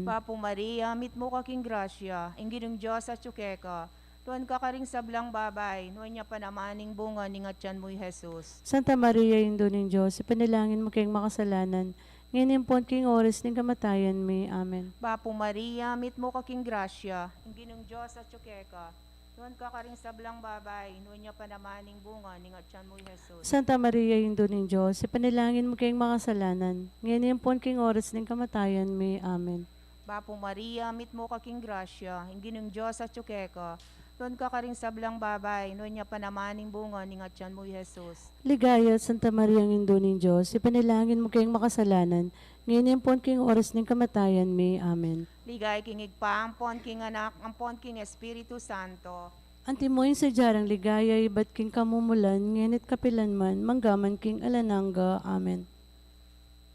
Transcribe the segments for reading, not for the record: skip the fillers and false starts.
Papo Maria, mit mo kaking grasya, ingginong Diyos at tsukeka, tuwan ka karing sablang babay, nuwan niya panamaning bunga ni ngatyan mo'y Jesus. Santa Maria, Indo ng Diyos, ipanalangin mo kayong makasalanan, ngayon po king oras ng kamatayan may. Amen. Papo Maria, mit mo kaking grasya, ingginong Diyos at tsukeka, tuwan ka karing sablang babay, nuwan niya panamaning bunga ni ngatyan mo'y Jesus. Santa Maria, Indo ng Diyos, ipanalangin mo kayong makasalanan, ngayon po king oras ng kamatayan may. Amen. Papo Maria, mit mo kaking grasya, ingginong Diyos at tsukeka, tuwan ka karing sablang babay, nuwan niya panamaning bunga ni ngatyan mo'y Jesus. Ligaya, Santa Maria, Indo ng Diyos, ipanalangin mo kayong makasalanan, ngayon po king oras ng kamatayan may. Amen. Ligay king igpa, ampon king anak, ampon king Espiritu Santo. Antimoyin sa jarang ligaya, iba't king kamumulan, ngenit kapilan man, manggaman king alananga. Amen.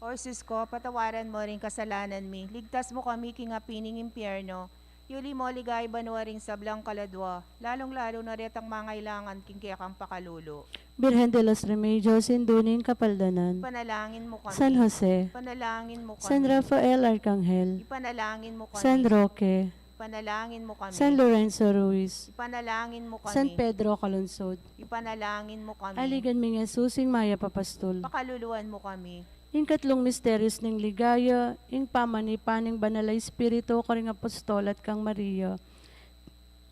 O Jesus ko, patawaran mo rin kasalanan mi. Ligtas mo kami king apining impyerno. Yuli mo ligay banwa ring sablang kaladwa. Lalong-lalo na retang mangailangan king kayakang pakalulo. Birhen de los Remedios, Indunin Kapaldanan, Ipanalangin mo kami. San Jose, Ipanalangin mo kami. San Rafael Arcangel, Ipanalangin mo kami. San Roque, Ipanalangin mo kami. San Lorenzo Ruiz, Ipanalangin mo kami. San Pedro Calungsod, Ipanalangin mo kami. aligan mi nga susing Maya Papastol. Pakaluluan mo kami. Ing katlong misteryos ng ligaya, ing pamanipaning banalay espiritu karing apostol at kang Maria.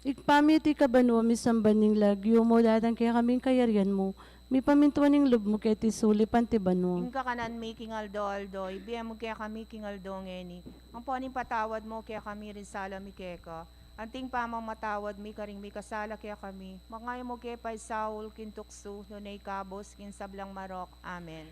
Igpamiti ka banwa mi samban ning lagyo mo datang kaya kaming kayaryan mo, mi pamintuan ning lub mo kaya tisuli panti banwa. Ing kakanan mi king aldo, ibiyam mo kaya kami king aldo ngeni. Ang paning patawad mo kaya kami rin sala mi keka. Anting pamang matawad mi karing mi kasala kaya kami. Mangay mo kaya pa'y Saul kintukso, nunay kabos kin sablang marok. Amen.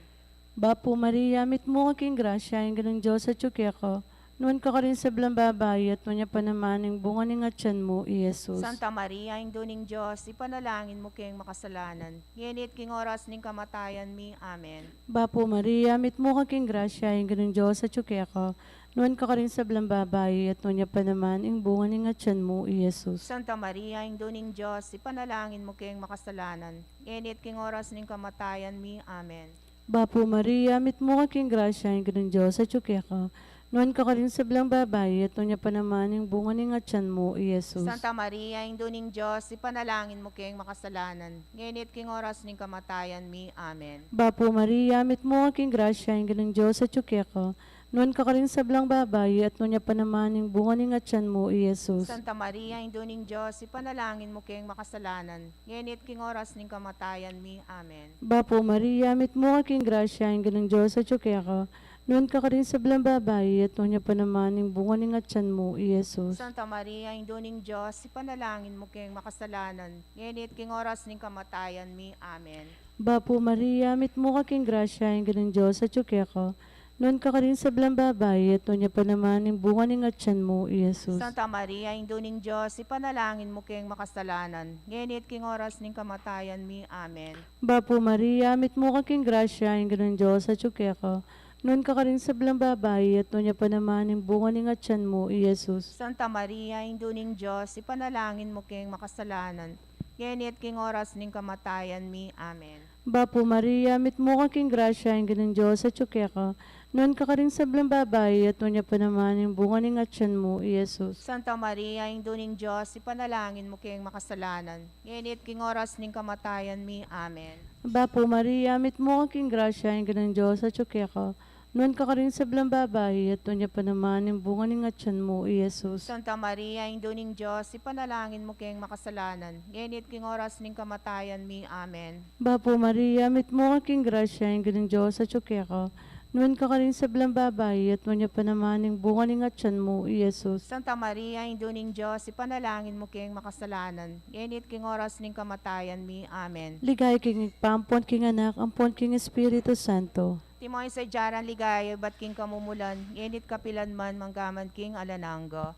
Bapo Maria, mit mo kaking grasya, yung ganang Diyos at ko. Noon ka rin sa blang babay at nunya pa naman yung bunga ng atyan mo, Jesus. Santa Maria, ang duning Diyos, ipanalangin mo kayong makasalanan. Ngenit king oras ning kamatayan mi. Amen. Bapo Maria, mit mo kaking grasya, yung ganang Diyos at ko. Noon ka rin sa blang babay at nunya pa naman yung bunga ng atyan mo, Jesus. Santa Maria, ang duning Diyos, ipanalangin mo kayong makasalanan. Ngenit king oras ning kamatayan mi. Amen. Bapo Maria, mit mo kaking grasya, yung ganang Diyos at ko. Noon ka rin sa blang babay at nunya pa naman yung bunga ng atyan mo, Jesus. Santa Maria, ang duning Diyos, ipanalangin mo kayong makasalanan. Ngenit king oras ning kamatayan mi. Amen. Bapo Maria, mit mo kaking grasya, yung ganang Diyos at ko. Noon ka rin sa blang babay at nunya pa naman yung bunga ng atyan mo, Jesus. Santa Maria, ang duning Diyos, ipanalangin mo kayong makasalanan. Ngenit king oras ning kamatayan mi. Amen. Bapo Maria, mit mo kaking grasya, yung ganang Diyos at ko. Noon ka rin sa blang babay at nunya pa naman yung bunga ng atyan mo, Jesus. Santa Maria, ang duning Diyos, ipanalangin mo kayong makasalanan. Ngenit king oras ning kamatayan mi. Amen. Bapo Maria, mit mo kaking grasya, yung ganang Diyos at ko. Noon ka rin sa blang babay at nunya pa naman yung bunga ng atyan mo, Jesus. Santa Maria, ang duning Diyos, ipanalangin mo kayong makasalanan. Ngenit king oras ning kamatayan mi. Amen. Bapo Maria, mit mo kaking grasya, yung ganang Diyos at ko. Noon ka rin sa blang babay at nunya pa naman yung bunga ng atyan mo, Jesus. Santa Maria, ang duning Diyos, ipanalangin mo kayong makasalanan. Ngenit king oras ning kamatayan mi. Amen. Bapo Maria, mit mo kaking grasya, yung ganang Diyos at ko. Noon ka rin sa blang babay at nunya pa naman yung bunga ng atyan mo, Jesus. Santa Maria, ang duning Diyos, ipanalangin mo kayong makasalanan. Ngenit king oras ning kamatayan mi. Amen. Bapo Maria, mit mo kaking grasya, yung ganang Diyos at ko. Noon ka rin sa blang babay at nunya pa naman yung bunga ng atyan mo, Jesus. Santa Maria, ang duning Diyos, ipanalangin mo kayong makasalanan. Ngenit king oras ning kamatayan mi. Amen. Bapo Maria, mit mo kaking grasya, yung ganang Diyos at ko. Noon ka rin sa blang babay at nunya pa naman yung bunga ng atyan mo, Jesus. Santa Maria, ang duning Diyos, ipanalangin mo kayong makasalanan. Ngenit king oras ning kamatayan mi. Amen. Ligay king igpampon king anak, ampon king Espiritu Santo. Timoy sa jaran ligaya, bat king kamumulan, ngenit kapilan man manggaman king alananga.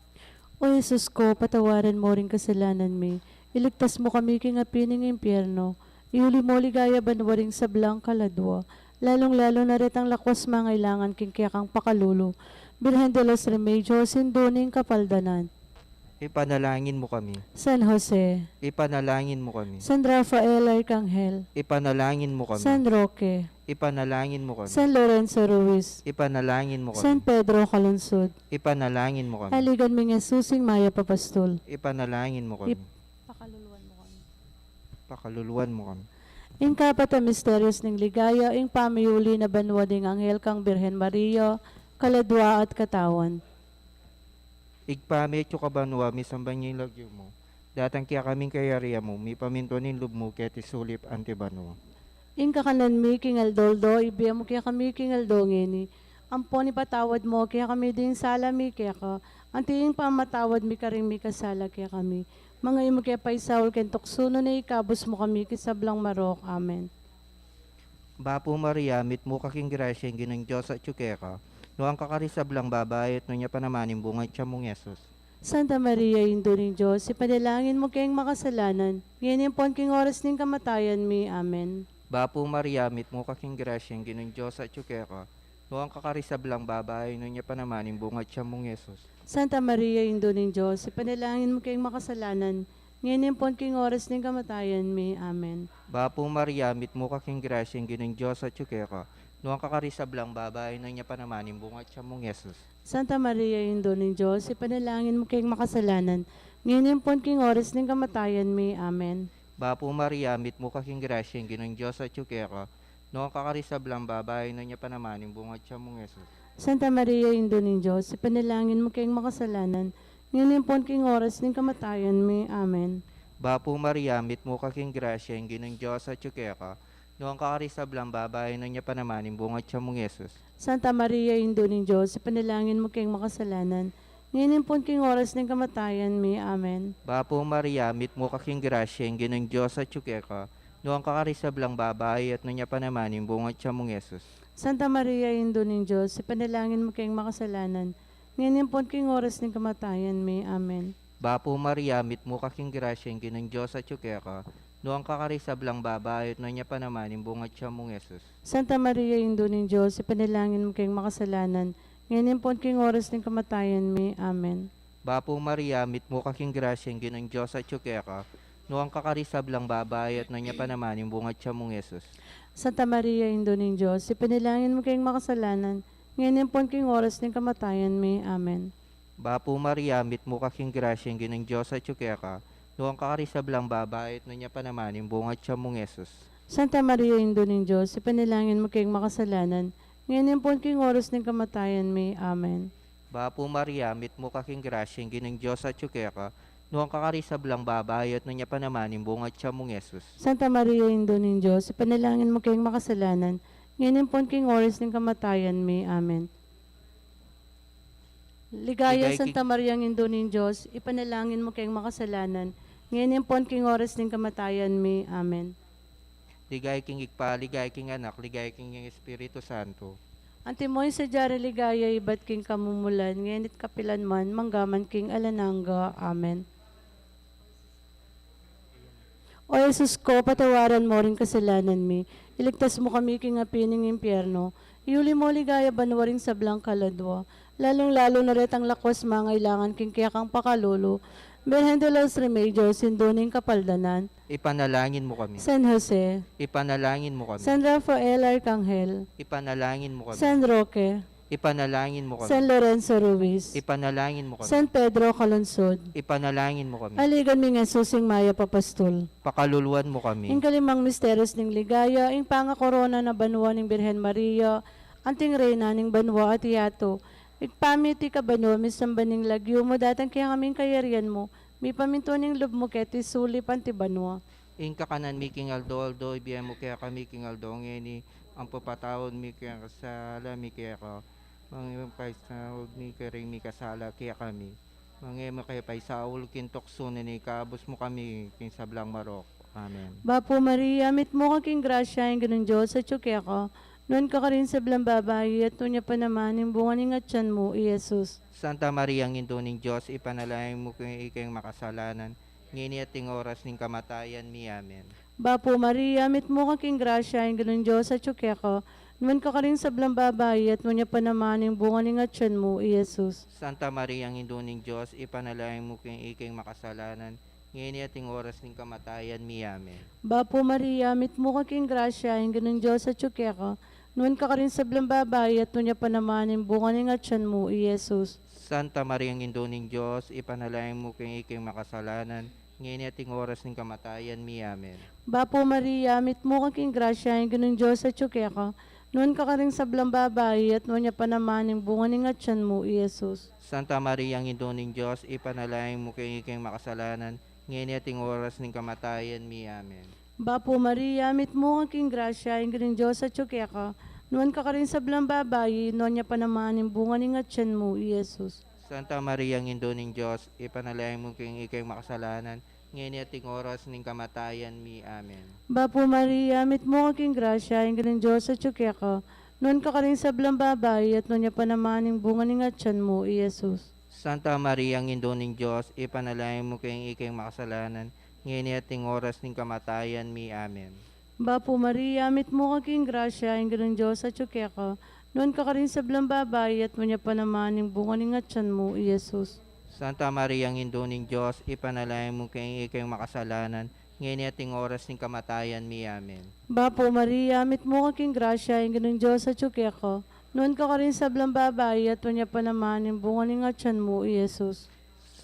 O Jesus ko, patawaran mo rin kasalanan mi. Iligtas mo kami king apining impyerno. Iuli mo ligaya banwaring sa blang kaladwa. Lalong-lalo na retang lakwas mangailangan king kayakang pakalulo. Birhen de los Remedios, Induning Kapaldanan. Ipanalangin mo kami. San Jose, Ipanalangin mo kami. San Rafael Arcangel, Ipanalangin mo kami. San Roque, Ipanalangin mo kami. San Lorenzo Ruiz, Ipanalangin mo San kami. Pedro Calungsod, Ipanalangin mo kami. haligan mi nga susing Maya Papastol. Ipanalangin mo kami. Pakaluluwan mo kami. Pakaluluwan mo kami. Ing kapat a misterios ning ligaya, ing pamiyuli na banwa ding anghel kang Birhen Maria, kaladwa at katawan. Igpamit yung kabanwa, misambang yung lagyo mo. Datang kaya kaming kayariya mo, mi pamintonin lub mo, kaya tisulip antibanwa. Ing kakanan mi kingal doldo, ibiya mo kaya kami kingal dongeni. Ampon ipatawad mo, kaya kami din sala mi kaya ka. Antiing pamatawad mi karing mi kasala kaya kami. Mga imo kaya paisaul ken tuksuno na ikabos mo kami kisablang marok. Amen. Bapo Maria, mit mo kaking grasya yung ginang Diyos at tsukeka. No ang kakarisablang babae at no niya panamanin bungay siya mong Yesus. Santa Maria, Indo ng Diyos, ipanalangin mo kayong makasalanan. Ngayon yung pon king oras ng kamatayan mi. Amen. Bapo Maria, mit mo kaking grasya yung ginang Diyos at tsukeka. No ang kakarisablang babae no niya panamanin bungay siya mong Yesus. Santa Maria, Indo ng Diyos, ipanalangin mo kayong makasalanan. Ngayon yung pon king oras ng kamatayan mi. Amen. Bapo Maria, mit mo kaking grasya yung ginang Diyos at tsukeka. No ang kakarisablang babae no niya panamanin bungay siya mong Yesus. Santa Maria, Indo ng Diyos, ipanalangin mo kayong makasalanan. Ngayon yung pon king oras ng kamatayan mi. Amen. Bapo Maria, mit mo kaking grasya yung ginang Diyos at tsukeka. No ang kakarisablang babae no niya panamanin bungay siya mong Yesus. Santa Maria, Indo ng Diyos, ipanalangin mo kayong makasalanan. Ngayon yung pon king oras ng kamatayan mi. Amen. Bapo Maria, mit mo kaking grasya yung ginang Diyos at tsukeka. No ang kakarisablang babae no niya panamanin bungay siya mong Yesus. Santa Maria, Indo ng Diyos, ipanalangin mo kayong makasalanan. Ngayon yung pon king oras ng kamatayan mi. Amen. Bapo Maria, mit mo kaking grasya yung ginang Diyos at tsukeka. No ang kakarisablang babae at no niya panamanin bungay siya mong Yesus. Santa Maria, Indo ng Diyos, ipanalangin mo kayong makasalanan. Ngayon yung pon king oras ng kamatayan mi. Amen. Bapo Maria, mit mo kaking grasya yung ginang Diyos at tsukeka. No ang kakarisablang babae at no niya panamanin bungay siya mong Yesus. Santa Maria, Indo ng Diyos, ipanalangin mo kayong makasalanan. Ngayon yung pon king oras ng kamatayan mi. Amen. Bapo Maria, mit mo kaking grasya yung ginang Diyos at tsukeka. No ang kakarisablang babae at no niya panamanin bungay siya mong Yesus. Santa Maria, Indo ng Diyos, ipanalangin mo kayong makasalanan. Ngayon yung pon king oras ng kamatayan mi. Amen. Bapo Maria, mit mo kaking grasya yung ginang Diyos at tsukeka. No ang kakarisablang babae at no niya panamanin bungay siya mong Yesus. Santa Maria, Indo ng Diyos, ipanalangin mo kayong makasalanan. Ngayon yung pon king oras ng kamatayan mi. Amen. Bapo Maria, mit mo kaking grasya yung ginang Diyos at tsukeka. No ang kakarisablang babae at no niya panamanin bungay siya mong Yesus. Santa Maria, Indo ng Diyos, ipanalangin mo kayong makasalanan. Ngayon yung pon king oras ng kamatayan mi. Amen. Ligaya, Ligaya, Santa Maria, Indo ng Diyos, ipanalangin mo kayong makasalanan. Ngayon yung pon king oras ng kamatayan mi. Amen. Ligay king ikpa, ligay king anak, ligay king yung Espiritu Santo. Antimoy sa jari ligaya, ibat king kamumulan, ngayon it kapilan man, manggaman king alananga. Amen. O Jesus ko, patawaran mo rin kasalanan mi. Iligtas mo kami king apining impyerno. Iuli mo ligaya banwaring sablang kaladwa. Lalong-lalo na retang lakwas mangailangan king kaya kang pakalolo. Birhen de los Remedios, sinduning kapaldanan. Ipanalangin mo kami. San Jose, Ipanalangin mo kami. San Rafael Arcangel, Ipanalangin mo kami. San Roque, Ipanalangin mo San kami. Lorenzo Ruiz, Ipanalangin mo kami. San Pedro Calungsod, Ipanalangin mo kami. haligan mi nga susing Maya Papastol. Pakaluluwan mo kami. Ing kalimang misteros ning ligaya, ing pangakorona na banwa ning Birhen Maria, anting reyna ning banwa at iyato. Igpamiti ka banwa, misamba ning lagyo mo, datang kaya kaming kayarian mo, mi paminto ning lub mo keti sulip anti banwa. Ing kakanan mi king aldo, ibiyay mo kaya kami king aldo, ngeni, ang papatawad mi kaya kasala, mi kaya ka, mga paisawag mi kaya rin mi kasala, kaya kami. Mga kaya paisaul kintokso na ni kabos mo kami, king sablang marok. Amen. Bapo Maria, mit mo kaking grasya, ing ganun Diyos, at syuke ka, noon ka rin sa blang babae, at tunya pa naman, yung bunga ning atyan mo, Jesus. Santa Maria, ang induning Diyos, ipanalangin mo kung ikayong makasalanan, ngini at ting oras ning kamatayan mi. Amen. Bapo Maria, mit mo kaking grasya, ing ganun Diyos, at syuke ka, Nuan ka rin sa blang babae at nunya pa naman yung bunga ni nga tiyan mo, Iyesus. Santa Maria, ang Induning Diyos, ipanalangin mo kayong iking makasalanan, ngayon ating oras ng kamatayan mi. Amen. Bapo Maria, mit mo kaking grasya, yung ganun Diyos sa tsukeka. Nuan ka rin sa blang babae at nunya pa naman yung bunga ni nga tiyan mo, Iyesus. Santa Maria, ang Induning Diyos, ipanalangin mo kayong iking makasalanan, ngayon ating oras ng kamatayan mi. Amen. Bapo Maria, mit mo kaking grasya, yung ganun Diyos sa tsukeka. Nuan ka rin sa blang babae at nunya pa naman yung bunga ni nga tiyan mo, Iyesus. Santa Maria, ang Induning Diyos, ipanalangin mo kayong iking makasalanan, ngayon ating oras ng kamatayan mi. Amen. Bapo Maria, mit mo kaking grasya, yung ganun Diyos sa tsukeka. Nuan ka rin sa blang babae, nunya pa naman yung bunga ni nga tiyan mo, Iyesus. Santa Maria, ang Induning Diyos, ipanalangin mo kayong iking makasalanan, ngayon ating oras ng kamatayan mi. Amen. Bapo Maria, mit mo kaking grasya, yung ganun Diyos sa tsukeka. Nuan ka rin sa blang babae, at nunya pa naman yung bunga ni nga tiyan mo, Iyesus. Santa Maria, ang Induning Diyos, ipanalangin mo kayong iking makasalanan, ngayon ating oras ng kamatayan mi. Amen. Bapo Maria, mit mo kaking grasya, yung ganun Diyos sa tsukeka. Nuan ka rin sa blang babae, at nunya pa naman yung bunga ni nga tiyan mo, Iyesus. Santa Maria, ang Induning Diyos, ipanalangin mo kayong iking makasalanan, ngayon ating oras ng kamatayan mi. Amen. Bapo Maria, mit mo kaking grasya, yung ganun Diyos sa tsukeka. Nuan ka rin sa blang babae, at nunya pa naman yung bunga ni nga tiyan mo, Iyesus.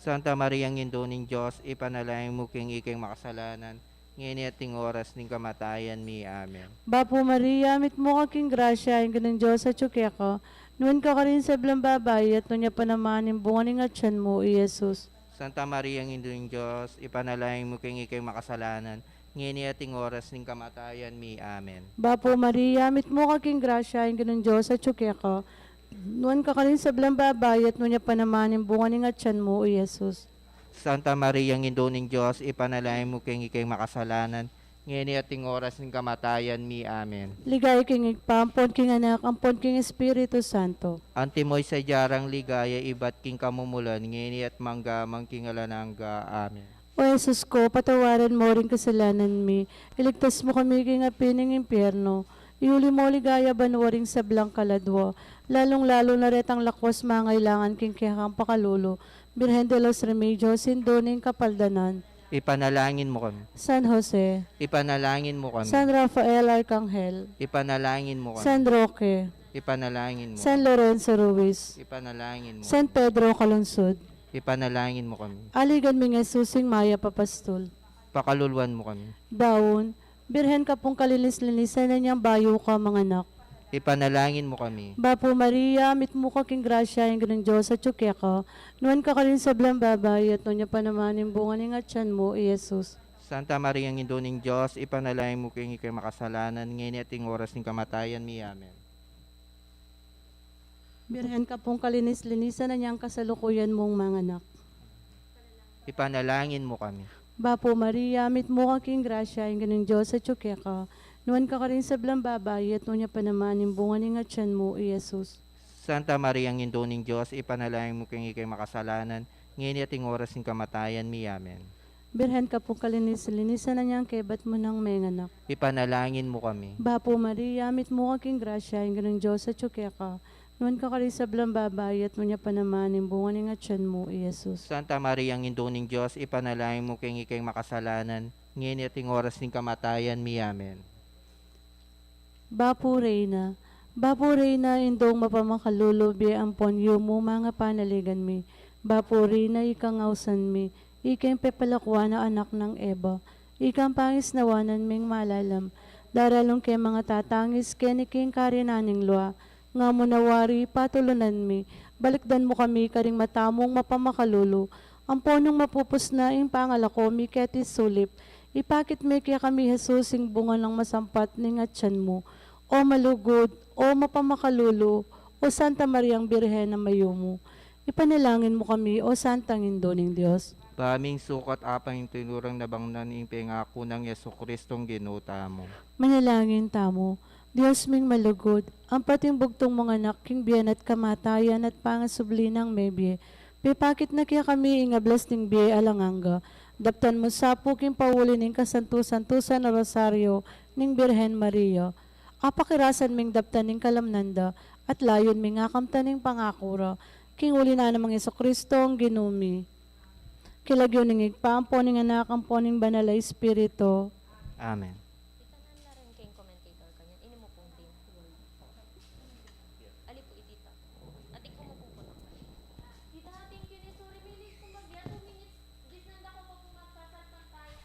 Santa Maria, ang Induning Diyos, ipanalangin mo kayong iking makasalanan, ngayon ating oras ng kamatayan mi. Amen. Bapo Maria, mit mo kaking grasya, yung ganun Diyos sa tsukeka. Nuan ka rin sa blang babae, at nunya pa naman yung bunga ni nga tiyan mo, Iyesus. Santa Maria, ang Induning Diyos, ipanalangin mo kayong iking makasalanan, ngayon ating oras ng kamatayan mi. Amen. Bapo Maria, mit mo kaking grasya, yung ganun Diyos sa tsukeka. Nuan ka rin sa blang babae, at nunya pa naman yung bunga ni nga tiyan mo, Iyesus. Santa Maria, ang Induning Diyos, ipanalangin mo kayong iking makasalanan, ngayon ating oras ng kamatayan mi. Amen. Ligay king igpampon king anak, ampon king Espiritu Santo. Antimoy sa jarang ligaya, iba't king kamumulan, ngayon at manggamang king alanangga. Amen. O Jesus ko, patawaran mo rin kasalanan mi. Iligtas mo kami king apining impyerno. Iuli mo ligaya banwaring sa blang kaladwa. Lalong-lalo na retang lakwas mangailangan king kihang pakalulo. Birhen de los Remedios, sindoning kapaldanan. Ipanalangin mo kami. San Jose, Ipanalangin mo kami. San Rafael Arcangel, Ipanalangin mo kami. San Roque, Ipanalangin mo. San Lorenzo Ruiz, Ipanalangin mo. San Pedro Calungsod, Ipanalangin mo kami. aligan mi nga susing Maya Papastol, Pakaluluan mo kami. Daon, birhen ka pong kalinis-linisan na niyang bayo ka mga anak. Ipanalangin mo kami. Bapo Maria, mit mo ka king grasya, yung ganun Diyos sa tsukeka. Nuan ka rin sa blang babay, at nunya pa naman yung bunga ni nga tiyan mo, Iyesus. Santa Maria, ang Induning Diyos, ipanalangin mo kayong iking makasalanan, ngayon ating oras ng kamatayan mi. Amen. Birhen ka pong kalinis-linisan na niyang kasalukuyan mong mga anak. Ipanalangin mo kami. Bapo Maria, mit mo ka king grasya, yung ganun Diyos sa tsukeka. Nuan ka rin sa blang babay, at nunya pa naman yung bunga ni nga tiyan mo, Iyesus. Santa Maria, ang Induning Diyos, ipanalangin mo kayong iking makasalanan, ngayon ating oras ng kamatayan mi. Amen. Birhen ka pong kalinis-linisan na niyang kebat mo ng mga anak. Ipanalangin mo kami. Bapo Maria, mit mo ka king grasya, yung ganun Diyos sa tsukeka. Nuan ka rin sa blang babay, at nunya pa naman yung bunga ni nga tiyan mo, Iyesus. Santa Maria, ang Induning Diyos, ipanalangin mo kayong iking makasalanan, ngayon ating oras ng kamatayan mi. Amen. Bapo Reyna, indong mapamakalulubi ang ponyo mo mga panaligan mi. Bapo Reyna, ikang ausan mi, ikang pepalakwa na anak ng Eva, ikang pangis nawanan ming malalam, daralong kay mga tatangis keniking karinaning lua, nga munawari patulunan mi, balikdan mo kami karing matamong mapamakalulu, ang ponong mapupus na ing pangalako mi ketis sulip, ipakit mi kaya kami Jesus ing bunga ng masampat ning atyan mo, o malugod, o mapamakalulu, o Santa Mariang Birhen na mayumo. Ipanalangin mo kami, o Santang Induning Diyos. Baming sukat apang yung tinurang nabangnan yung pangako ng Yesu Kristong ginuta mo. Manalangin tamo, Diyos ming malugod, ang pating bugtong mga anak, king biyan at kamatayan at pangasubli ng mebye. Pipakit na kaya kami ingablas ng biye alanganga. Daptan mo sa puking pauli ng kasantusan-tusan na rosaryo ng Birhen Maria. apakirasan ming daptaning kalamnanda, at layon ming akamtaning pangakura, king uli na namang Kristo ang ginumi. Kilagyo ning igpampo ning anak ang poning banal a Espiritu. Amen. Ikanan na rin kayong commentator kanyan. Ini mo pong din. Ali po itita. At ikaw mo po po ng Tita, thank you ni Suri Milis. Kung mag 2 minutes, gisnanda ko po kung magsasalpan tayo.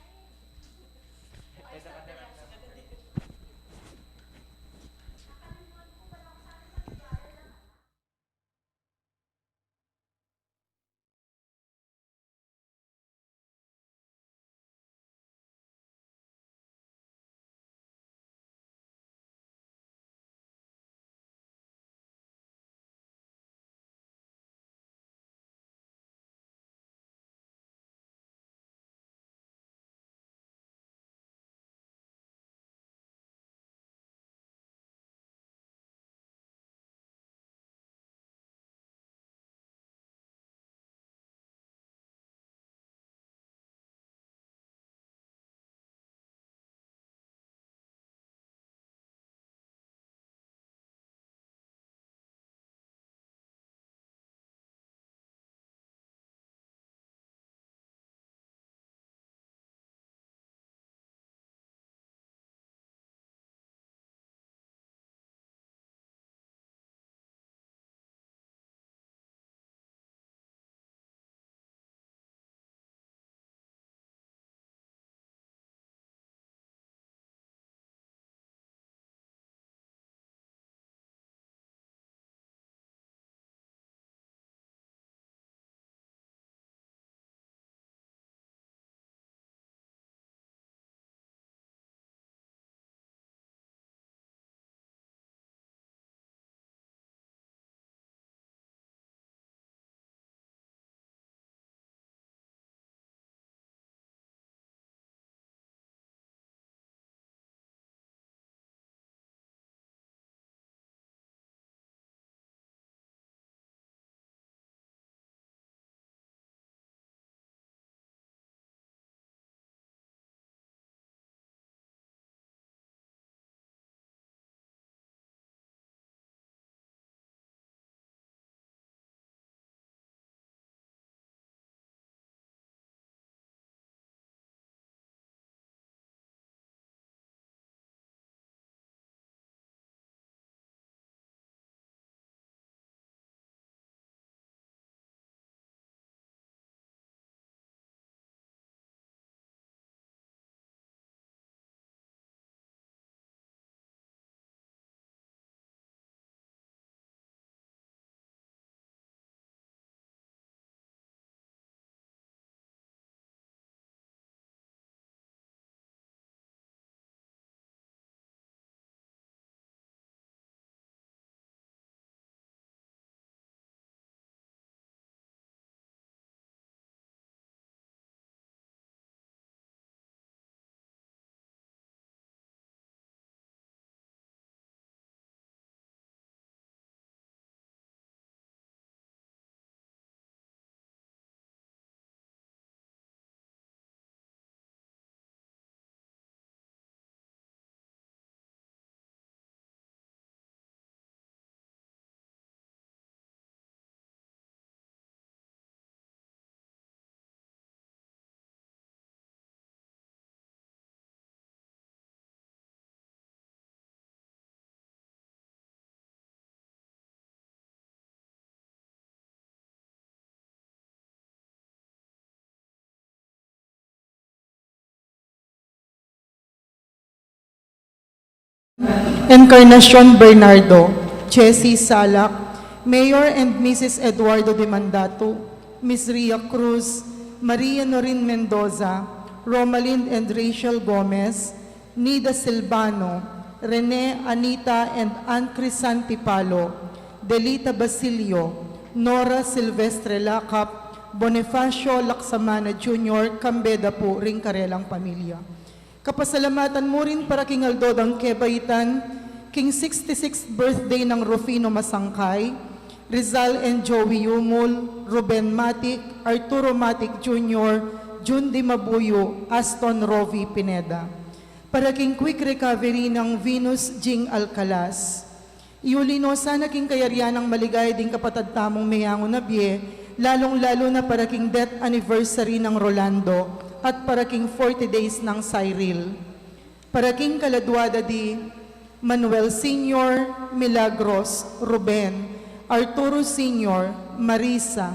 Encarnacion Bernardo, Chessy Salak, Mayor and Mrs. Eduardo de Mandato, Ms. Ria Cruz, Maria Norin Mendoza, Romalyn and Rachel Gomez, Nida Silvano, Rene, Anita and Ann Crisanti Palo, Delita Basilio, Nora Silvestre Lacap, Bonifacio Laksamana Jr., Cambeda po, Ringkarelang Pamilya. Kapasalamatan mo rin para King Aldo ng Quebaitan, King 66th birthday ng Rufino Masangkay, Rizal and Joey Yumul, Ruben Matic, Arturo Matic Jr., Jundi Mabuyo, Aston Rovi Pineda. para king quick recovery ng Venus Jing Alcalas. Iulino sana king kayarian ng maligay ding kapatad tamong mayango na biye, lalong-lalo na para king death anniversary ng Rolando at para king 40 days ng Cyril. Para king kaladwada di Manuel Sr., Milagros, Ruben, Arturo Sr., Marisa,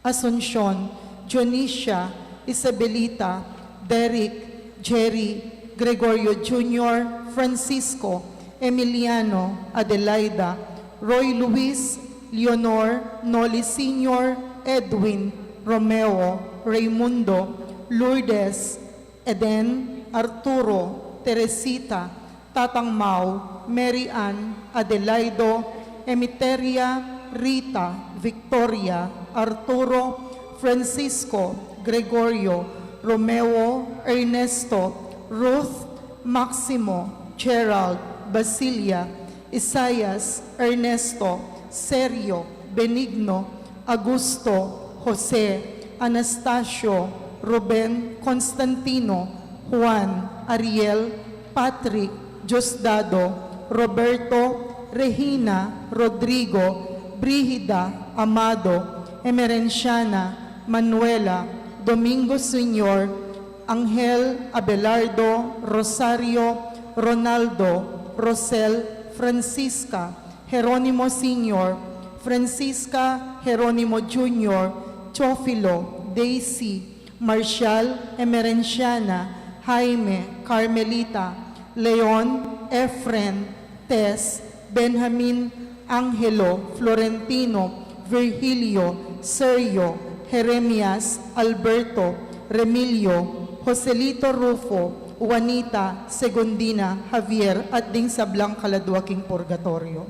Asuncion, Dionisia, Isabelita, Derek, Jerry, Gregorio Jr., Francisco, Emiliano, Adelaida, Roy Luis, Leonor, Noli Sr., Edwin, Romeo, Raimundo, Lourdes, Eden, Arturo, Teresita, Tatang Mau, Mary Ann, Adelaido, Emiteria, Rita, Victoria, Arturo, Francisco, Gregorio, Romeo, Ernesto, Ruth, Maximo, Gerald, Basilia, Isaias, Ernesto, Sergio, Benigno, Augusto, Jose, Anastasio, Ruben, Constantino, Juan, Ariel, Patrick, Diosdado, Roberto, Regina, Rodrigo, Brigida, Amado, Emerenciana, Manuela, Domingo Sr., Angel, Abelardo, Rosario, Ronaldo, Rosel, Francisca, Jeronimo Sr., Francisca, Jeronimo Jr., Teofilo, Daisy, Marcial, Emerenciana, Jaime, Carmelita, Leon, Efren, Tess, Benjamin, Angelo, Florentino, Virgilio, Sergio, Jeremias, Alberto, Remilio, Joselito Rufo, Juanita, Segundina, Javier, at ding sablang kaladwaking purgatorio.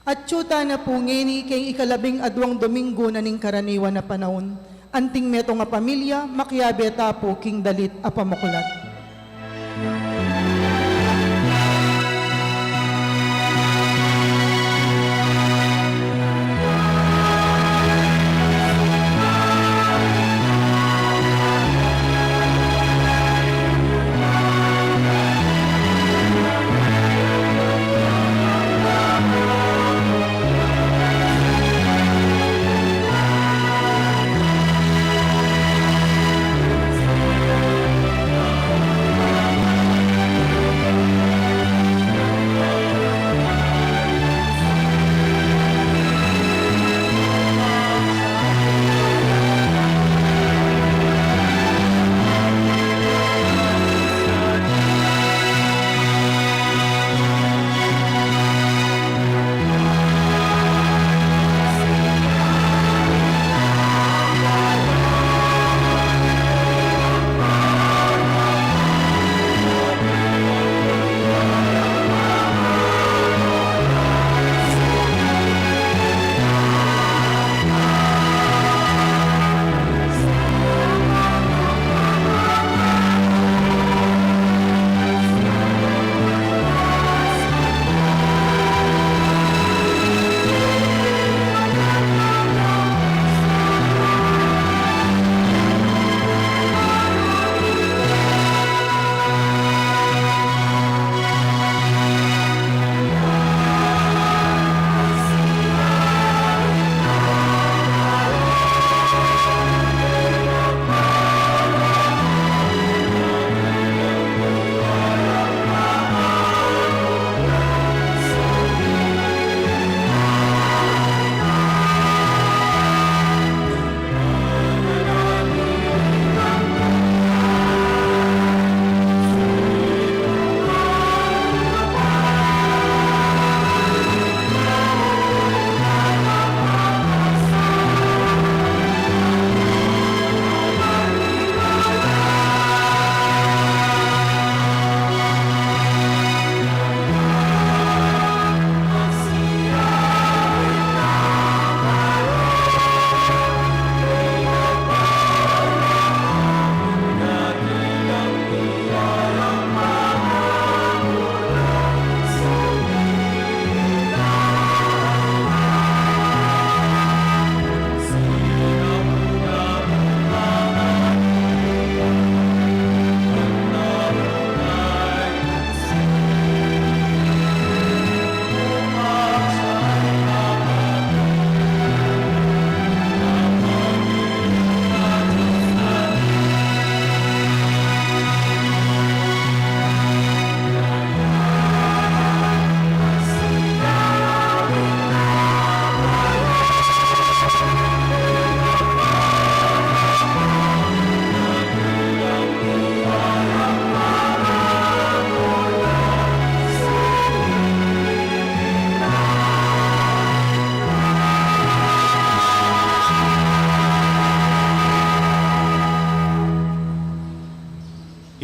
At tsuta na po ngeni kay ikalabing adwang Domingo na ning karaniwan na panahon, anting meto nga pamilya, makyabe tapo king dalit apamukulat.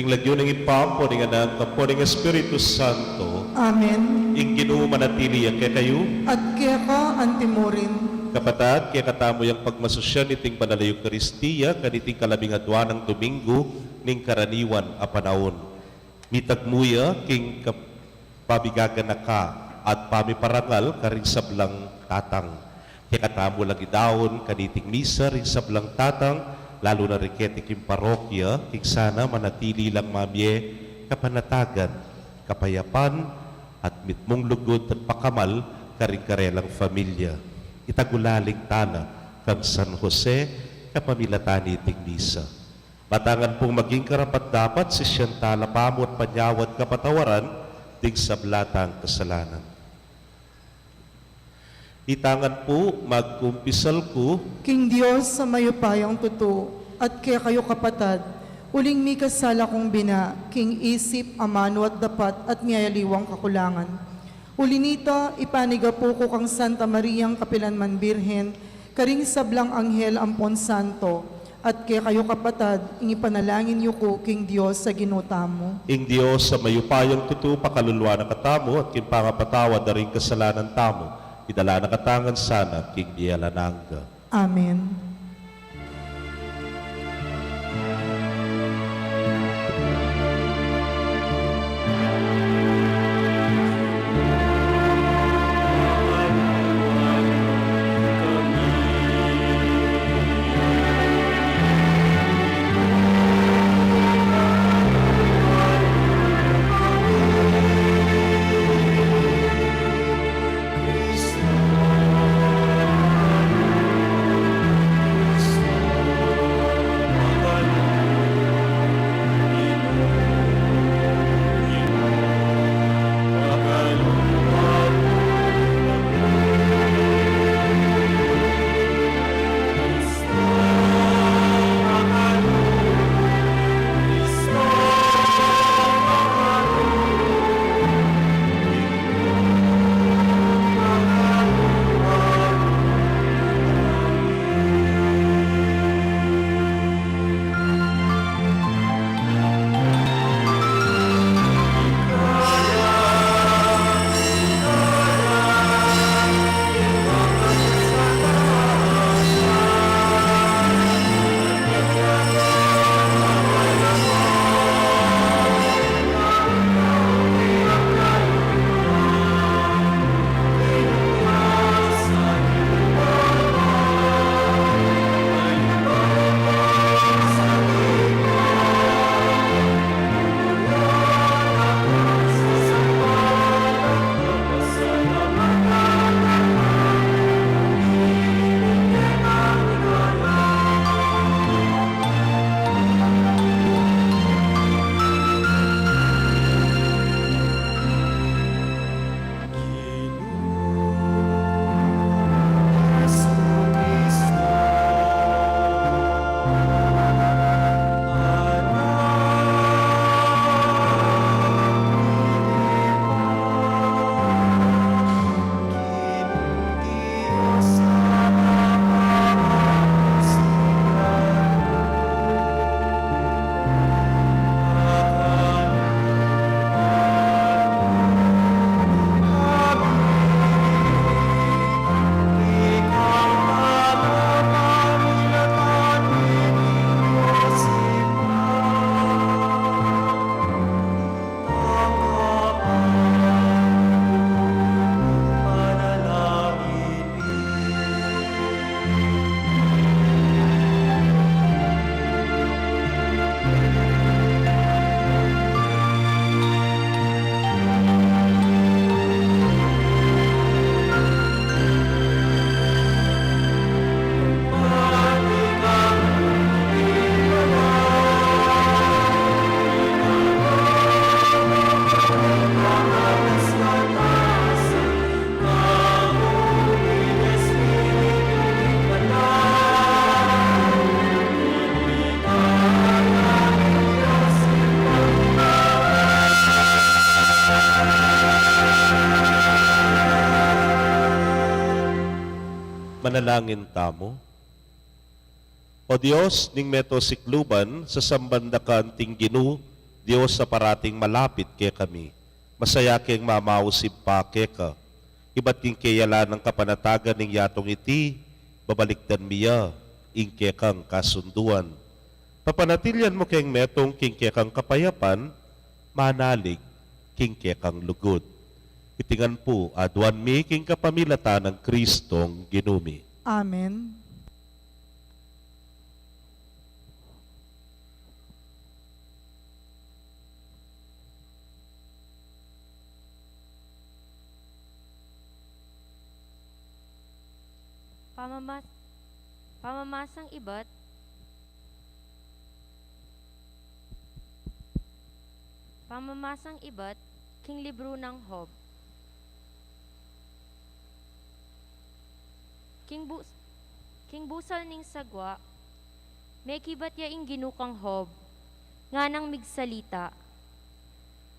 King lagyo ng ipampo ng anak, kapo ng Espiritu Santo, Amen. ing Ginoo manatili kaya kayo, At kaya ka antimurin. kapatad, kaya katamo yung pagmasusyan iting banal na Eukaristiya, kaniting kalabing adwa ng Domingo, ning karaniwan a panahon. Mitagmuya, king pabigagan na ka, at pamiparangal ka rin sablang tatang. Kaya katamo lang idawon, kaniting misa rin sablang tatang, lalo na riketik yung parokya, king sana manatili lang mamye, kapanatagan, kapayapan, at mitmong lugod at pakamal, karing-karelang pamilya. Itagulaling tana, kam San Jose, kapamilatani ting misa. Matangan pong maging karapat dapat si siyang pamo at panyawat kapatawaran, ting sablatang kasalanan. Itangan po, magkumpisal ko, King Diyos sa mayupayang totoo, at kaya kayo kapatad, uling mi kasala kong bina, king isip, amano at dapat, at ngayaliwang kakulangan. Ulinita, ipaniga po ko kang Santa Mariang Kapilanman Birhen, karing sablang anghel ampon santo, at kaya kayo kapatad, ingipanalangin niyo ko, king Diyos sa ginutamo. ing Diyos sa mayupayang tuto pakaluluwa na katamo at kimpangapatawad na rin kasalanan tamo, idala na katangan sana, king Dialananga. Amen. Manalangin tamo. O Diyos, ning meto sikluban sa sambandakan ting Ginoo, Diyos sa parating malapit kay kami. Masaya keng mamausip pa keka. Iba't king kayala ng kapanatagan ng yatong iti, babaliktan miya, ing kekang kasunduan. Papanatilyan mo keng metong king kekang kapayapan, manalig king kekang lugod. Itingan po, aduan mi king kapamilata ng Kristong ginumi. Amen. Pamamasang iba't king libro ng Hob. King busal ning sagwa, may kibat ya ing ginukang Hob, nga nang migsalita.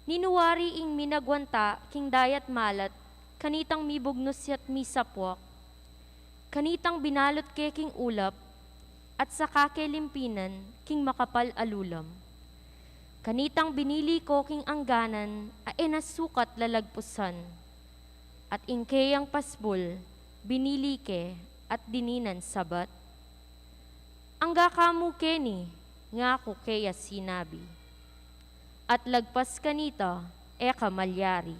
Ninuwari ing minagwanta king dayat malat, kanitang mibugnos yat misapwak, kanitang binalot ke king ulap, at sa kakelimpinan king makapal alulam. Kanitang binili ko king angganan, nasukat lalagpusan, at ingkeyang pasbol, binili ke at dininan sabat. Angga kamu keni, nga ko kaya sinabi, at lagpas kanita, kamalyari.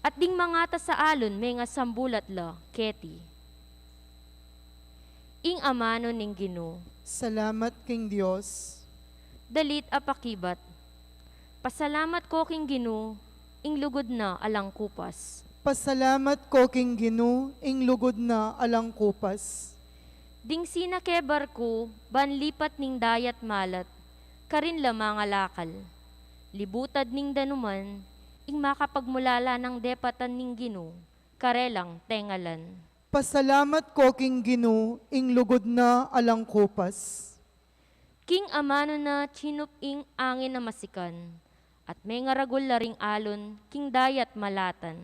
At ding mangata sa alon may nga sambulat la, keti. Ing amano ning Ginoo, Salamat king Diyos. dalit apakibat. Pasalamat ko king Ginoo, ing lugod na alang kupas. Pasalamat ko king Ginoo, ing lugod na alang kupas. Ding sinakebar ko, banlipat ning dayat malat, karin lamang alakal. Libutad ning danuman, ing makapagmulala ng depatan ning Ginoo, karelang tengalan. Pasalamat ko king Ginoo, ing lugod na alang kupas. King amano na chinup ing angin na masikan, at may ngaragol la ring alon, king dayat malatan.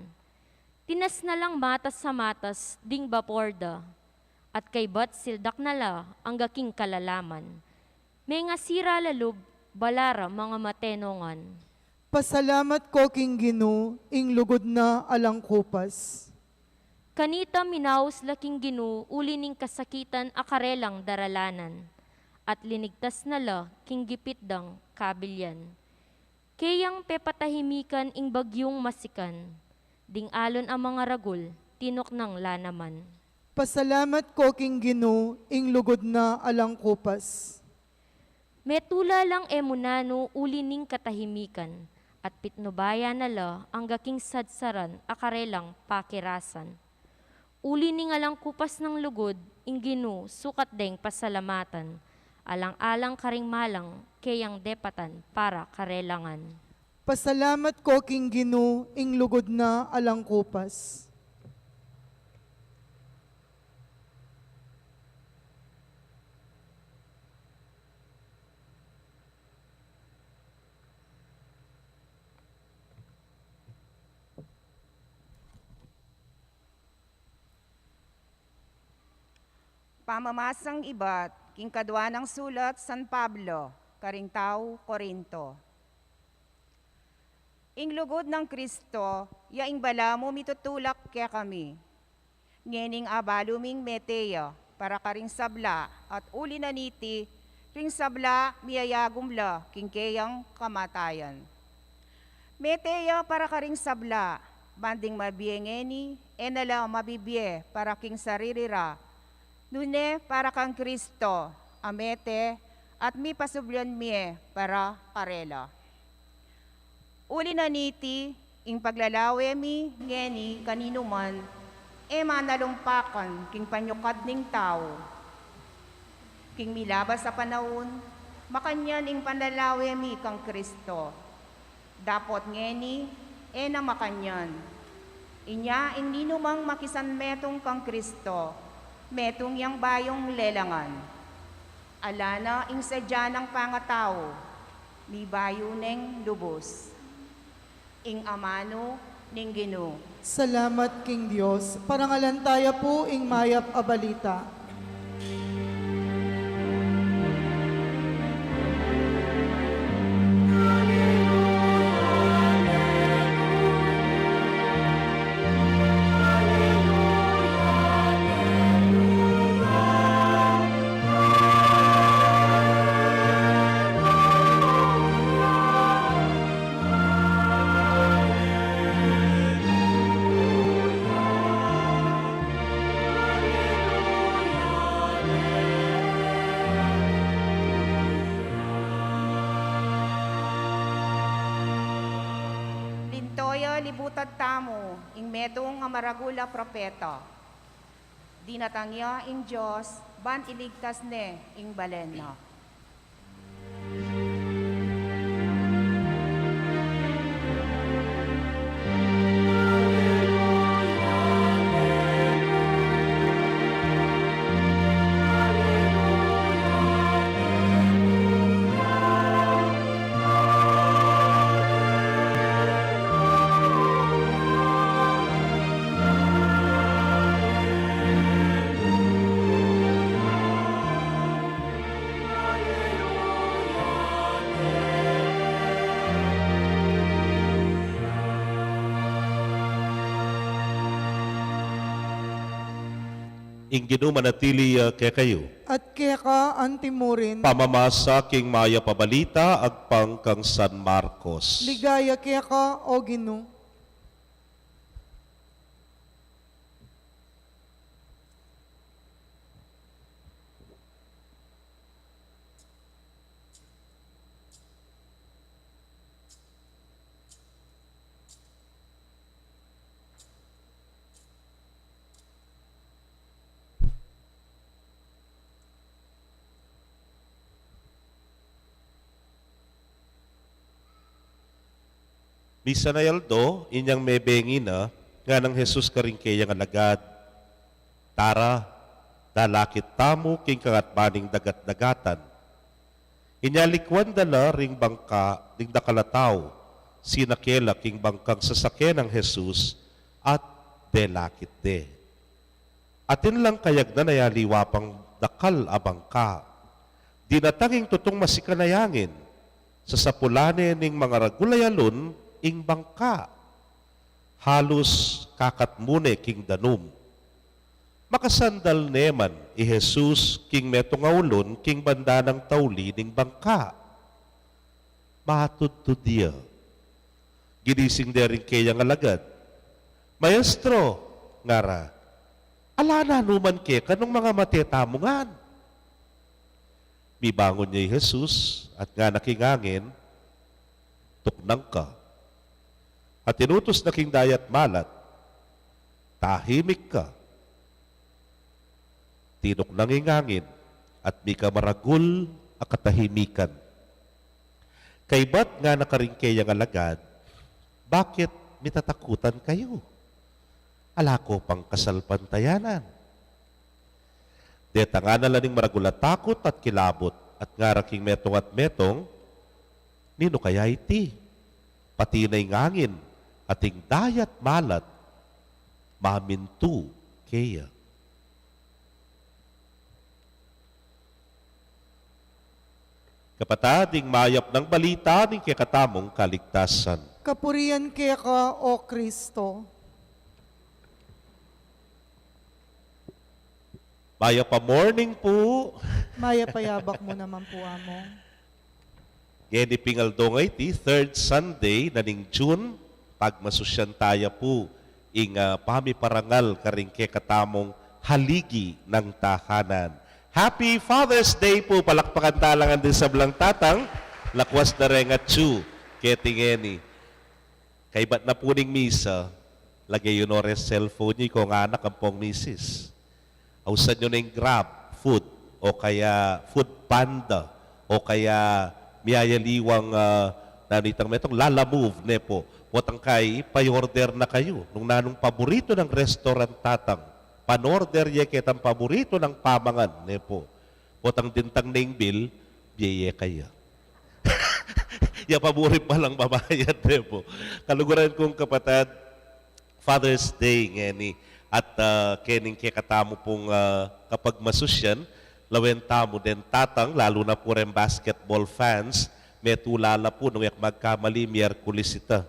Tinas na lang matas sa matas, ding baporda, at kay bat sildak na la, ang gaking kalalaman. May nga sira lalub, balara mga matenongan. Pasalamat ko king Ginoo, ing lugod na alang kupas. Kanita minaus laking Ginoo, uli ning kasakitan akarelang daralanan, at linigtas na la king gipitdang kabilyan. Kayang pepatahimikan ing bagyong masikan, ding alon ang mga ragul, tinok ng lanaman. Pasalamat ko king Ginoo, ing lugod na alang kupas. Metula lang emunano uli ning katahimikan, at pitnubaya na la ang gaking sadsaran akarelang pakirasan. Uli ning alang kupas ng lugod, ing Ginoo sukat deng pasalamatan, alang-alang karing malang, kayang depatan para karelangan. Pasalamat ko king Ginoo, ing lugod na alang kupas. Pamamasang iba't, king kadwa ng sulat San Pablo, Karingtao, Corinto. Ing lugod ng Kristo, yaing bala mo mitutulak kaya kami. Ngening abaluming meteya, para karing sabla, at uli na niti, ring sabla miyayagumla, king kayang kamatayan. Meteya para karing sabla, banding mabiyengeni, enala mabibye para king saririra, nune para kang Kristo, amete, at mi pasublyon miye para karela. Uli na niti, ing paglalawe mi, ngeni, kanino man, manalumpakan, king panyukad ning tao. King milabas sa panahon, makanyan ing panlalawe mi kang Kristo. Dapot ngeni, na makanyan. Inya ing ninumang makisan metong kang Kristo, metong yang bayong lelangan. Alana ing sadya ng pangatao, mi bayo neng lubos. Ing amano ning Ginoo. Salamat king Diyos. Parangalan tayo po ing mayap a balita. panibutad tamo, ing medong nga maragula propeta. Dinatangya ing Diyos, ban iligtas ne ing balena. Ing ginumanatili kay kayo. At kaya ka antimurin, Pamamasa king maya pabalita agpang kang San Marcos. ligaya kaya ka o Gino. Misa na yaldo, inyang mebengi na, nga ng Jesus karing kayang alagad. Tara, dalakit tamo king kangatbaning dagat-dagatan. Inyalikwan dala ring bangka, ding dakalataw, sinakela king bangkang sasakyan ng Jesus, at delakit de. Atin lang kayag na nayaliwa pang dakal a bangka. Dinatanging tutong masikanayangin, sa sapulane ning mga ragulayalon, ing bangka. Halos kakatmune king danum. Makasandal neman i Jesus king metongawlon king banda ng tawli ning bangka. Matudto dia. Ginising derin kayang alagad. Maestro, ngara, alana numan ke kanong mga matetamungan. Bibangon niya Jesus at nga nakingangin, tuknang ka. At tinutos na king dayat malat, tahimik ka. Tinok nang ingangin, at mi ka maragul a katahimikan. Kay ba't nga nakaringkay ang alagad, bakit mitatakutan kayo? Alako pang kasalpantayanan. Deta nga nalaning maragul at takot at kilabot, at nga raking metong at metong, nino kaya iti? Pati na ingangin, ating dayat malat, mamintu kaya. Kapatading mayap ng balita ng kakatamong kaligtasan. Kapurian kaya ka o Kristo. Mayap pa morning po. Maya payabak mo naman po amo. Geni pingaldo ngay ti, third Sunday na ning June, pagmasusyan taya po, ing pamiparangal karing katamong haligi ng tahanan. Happy Father's Day po, palakpakan talangan din sa blang tatang, lakwas na rin at chu, ketingeni. Kay ba't na po ning misa, lagay yun ores cellphone niyo kung anak ang pong misis. Ausan nyo na yung Grab, food, o kaya food panda, o kaya miyayaliwang nanitang metong Lala Move, ne po. Potang kay, pay-order na kayo. Nung nanong paborito ng restaurant tatang, pan-order ye kitang paborito ng pamangan, ne po. Potang dintang ning bill, biye kaya. Ya paborit pa lang babayad, ne po. Kaluguran kong kapatid, Father's Day, ngeni. At kening kekatamo pong kapag masusyan, lawen tamo din tatang, lalo na po rin basketball fans, may tulala po nung magkamali Miyerkules ita.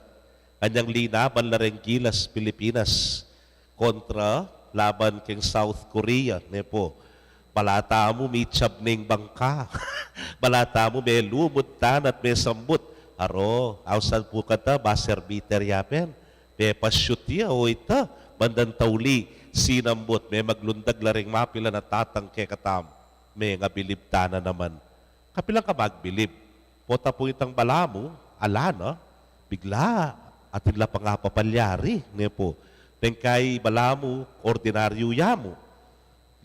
Kanyang linaban na rin Gilas, Pilipinas kontra laban king South Korea. Ne po, balata mo may tiyabning bangka. Balata mo may lumot tan at may sambut. Aro, awsan po kata, baser beater yapen. May pasyut ya o ita, bandan tawli, sinambut, may maglundag laring mapila na tatang kekatam. May nga bilib tana naman. Kapilang ka magbilib. Pota po itang bala mo, ala na, bigla. atin la pangapapalyari, ne po. Then kay balamu, ordinaryo yamo.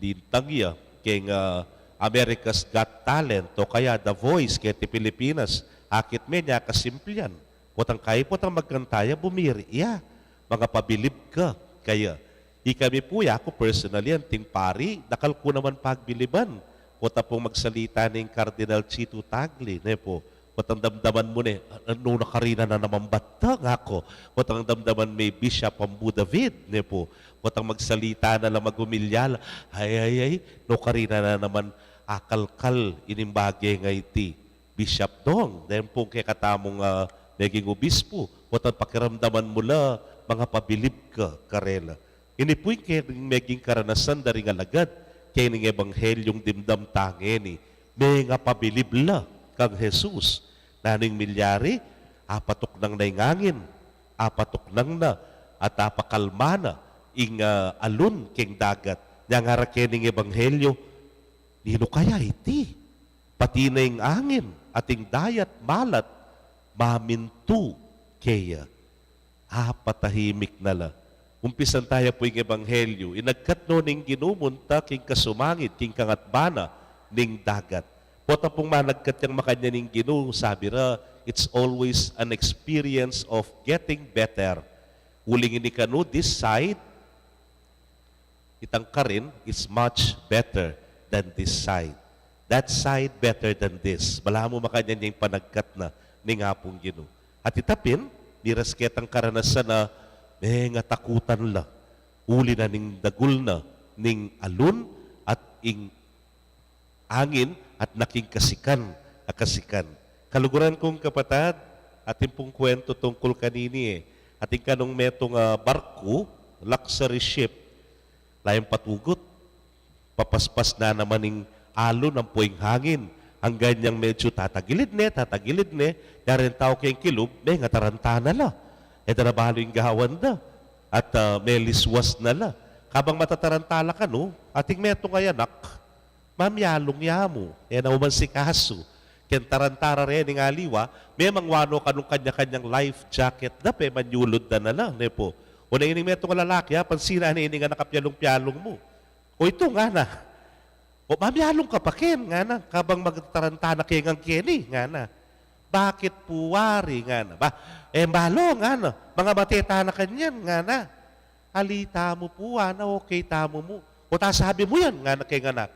Lintang iya, keng America's Got Talent, o kaya The Voice, kaya ti Pilipinas, akit me niya kasimplian. Potang kaya potang magkantaya, bumiri, iya. Mga pabilib ka, kaya. Kami po, ako personally, ang ting pari, nakal ko naman pagbiliban. Pota pong magsalita ng Cardinal Chito Tagle, ne po. Potang damdaman mo ne, ano nakarina na naman bata nga ako. Potang damdaman may Bishop Ambu David, ne po. Potang magsalita na lang magumilyal, ay, no karina na naman akalkal inimbagay nga iti. Bishop Dong, dahil po kaya katamong naging obispo. Potang pakiramdaman mo la, mga pabilib ka, karela. Ini po yung maging karanasan dari nga lagad kaya ng ebanghelyong dimdam tangeni. May nga pabilib la kang Jesus. Naning milyari, apatok nang naingangin, apatok nang na, at apakalma na, ing alun king dagat. Yang harake ng ebanghelyo, nino kaya iti? Pati na yung angin, ating dayat malat, mamintu kaya. Patahimik na la. Umpisan tayo po yung ebanghelyo. Inagkat no ning ginumunta king kasumangit, king kangatbana, ning dagat. Pota pong managkat yung makanya ning ginu, sabi ra, it's always an experience of getting better. Uling ini kanu, this side, itang karin, is much better than this side. That side better than this. Bala mo makanya yung panagkat na ning hapong ginu. At itapin, nirasket ang karanasan na may nga takutan la. Uli na ning dagul na, ning alun at ing angin at naking kasikan, akasikan. Kaluguran kong kapatad, ating pong kwento tungkol kanini ating kanong metong barko, luxury ship, layang patugot, papaspas na naman ning alon ng puwing hangin. Ang ganyang medyo tatagilid ne, darin tao kayong kilub, may nga tarantana la. Nabalo yung gawan na. At may liswas na la. Kabang matatarantala ka, no? Ating meto nga yanak, mamyalong yamo. Yan ang umansikaso. Ken tarantara rin ng aliwa, may mangwano ka nung kanya-kanyang life jacket na pe, manyulod na lang, ne po. O na ining meto nga lalaki, pansina na ining nga nakapyalong-pyalong mo. O ito nga na. O mamyalong ka pa, Ken, nga na. Kabang magtarantana kayo ng Kenny, nga na. Bakit puwari nga na? Balo nga na. Mga mateta na kanyan nga na. Halita mo po, na okay tamo mo. O sabi mo yan nga na kay nganak.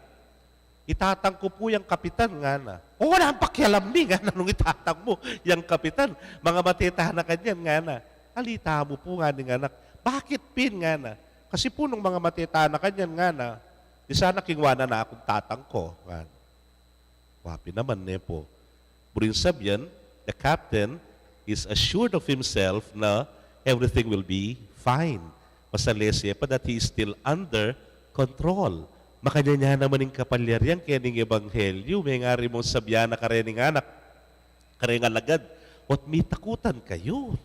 Itatang ko po yung kapitan nga na. O wala ang pakialam ni nga na nung itatang mo yung kapitan. Mga mateta na kanyan nga na. Halita mo po nga ni nganak. Bakit pin nga na? Kasi po nung mga mateta na kanyan nga na, di sana kingwana na akong tatang ko. Nga. Wapi naman ne po. Burin sabihan, the captain is assured of himself na everything will be fine. Masalesya pa that he is still under control. Makanya naman yung kapalyarian kaya ning ebanghelyo, may nga rin mong sabyan na karening anak, karening alagad, at may takutan kayo.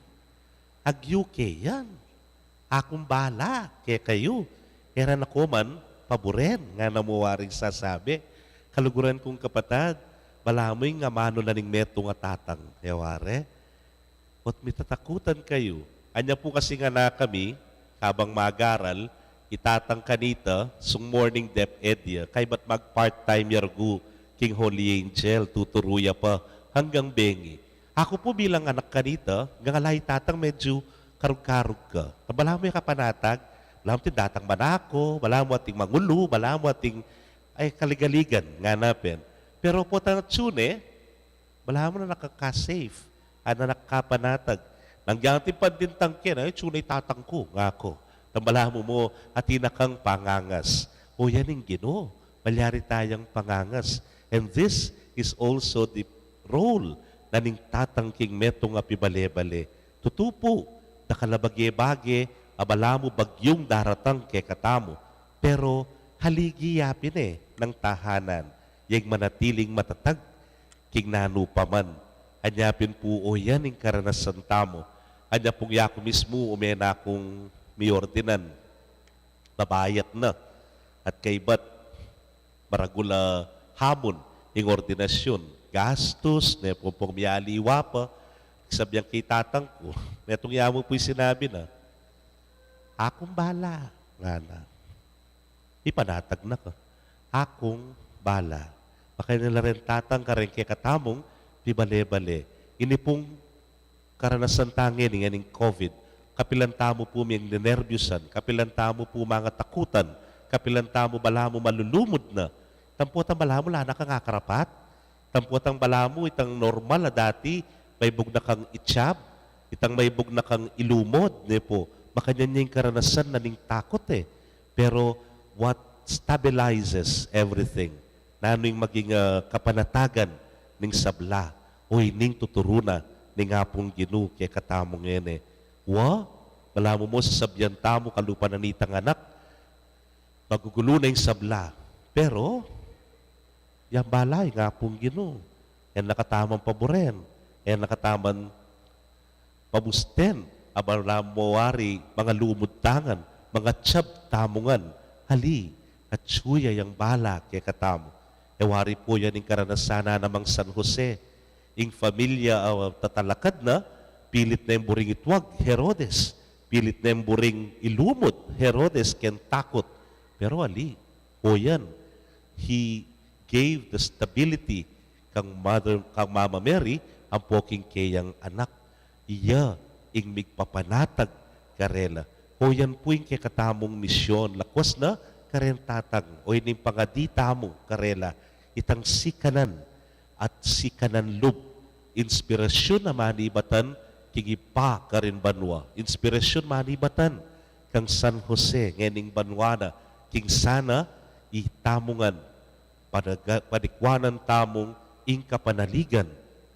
Agyo yan. Akong bala kaya kayo. Eran ako man, paboren, nga namuwaring sasabi. Kaluguran kong kapatad, balamoy nga mano na ning meto nga tatang. Yaware, at mitatakutan kayo. Anya po kasi nga na kami, habang magaral, itatang kanita, sung morning dep edya, kay ba't mag-part-time yargu, King Holy Angel, tuturuya pa, hanggang bengi. Ako po bilang anak kanita, nga alay tatang medyo karug-karug ka. Balamoy ka panatag, balamoy ti datang manako, balamoy ating mangulo, balamoy ating ay kaligaligan, nga napin. Pero po tanatsune, bala mo na nakaka-safe, na nakakapanatag. Nangyangti pa din tangkin, ay tsunay tatangko, nga ako. Tambala mo at inakang pangangas. O yan yung Ginoo, malyari tayang pangangas. And this is also the role na ning tatangking meto nga pibale-bale. Tutupo, nakalabage-bage, abala mo bagyong daratang kay katamo. Pero haligi yapin ng tahanan. Yang manatiling matatag, king nanupaman. Anyapin po o yan yung karanasan tamo. Anya pong yako mismo umena akong miordinan. Babayat na. At kay ba't maragula hamon yung ordinasyon. Gastos, na po pong miyaliwa pa. sabi ang kitatang ko, netong yamo po'y sinabi na, akong bala. Nga na. Ipanatag na ka. Akong bala. Baka nila rin tatang ka rin kay katamong, di bale-bale. Ini pong karanasan tangin ng COVID. Kapilan tamo po miyang ninervyusan. Kapilan tamo po mga takutan. Kapilan tamo bala mo malulumod na. Tampotang bala mo lana kang akarapat. Tampotang bala mo itang normal na dati, may bug na kang itsyab, itang may bug na kang ilumod. Ne po. Makanyan niya yung karanasan na ning takot eh. Pero what stabilizes everything, na ano yung maging kapanatagan ning sabla, o ning tuturuna, ning hapong ginu, kaya katamong yan eh. Malamo mo sa sabyan tamo, kalupa na nitang anak, magugulo na yung sabla. Pero, yan balay, nga pong ginu. Yan nakatamang paboren. Yan nakatamang pabusten. Abala mo wari, mga lumudtangan, mga tiyab tamungan. Hali, at suya yung bala, kaya katamo. Ewari po yan yung karanasana namang San Jose. Yung familia tatalakad na, pilit na yung buring itwag, Herodes. Pilit na yung buring ilumod, Herodes, ken takot. Pero ali, o yan, he gave the stability kang Mama Mary, ang poking kayang anak. Iya, ing migpapanatag karela. O yan po yung katamong misyon. Lakwas na, karen tatag. O yun yung pangadita mo, karela. Itang sikanan at sikanan lub. Inspirasyon na manibatan, kigipa karin banwa. Inspirasyon manibatan, kang San Jose, ngening banwana, king sana, itamungan, padikwanan tamong, ing kapanaligan,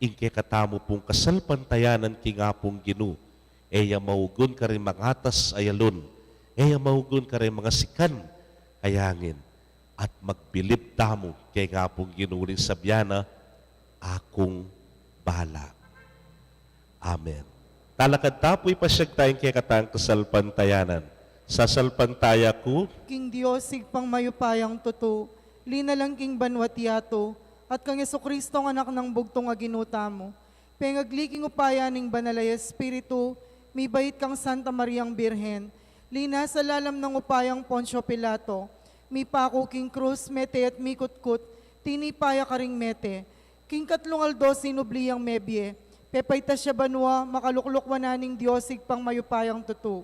ing katamo pong kasalpantayanan king apong ginu. Eya maugun ka rin mga atas ayalon. Eya maugun ka rin mga sikan ayangin. At magbilib tamo kay nga pong ginuring sabyana, akong bala. Amen. Talakad tapo'y pasyag tayong kay katang kasalpantayanan. Sa salpantaya ko, King Diyos, sigpang mayupayang tuto, linalang king banwatiato, at kang Yesu-Kristo ang anak ng bugtong aginuta mo. Pengagliking upaya ning banalay Espiritu, may bait kang Santa Mariang Birhen, lina sa lalam ng upayang Poncio Pilato, mi pako king krus, mete at mikutkut, tinipaya ka ring mete, king katlong aldo sinubliyang mebye, pepayta siya banwa, makaluklukwa naning Diyosig pang mayupayang tuto.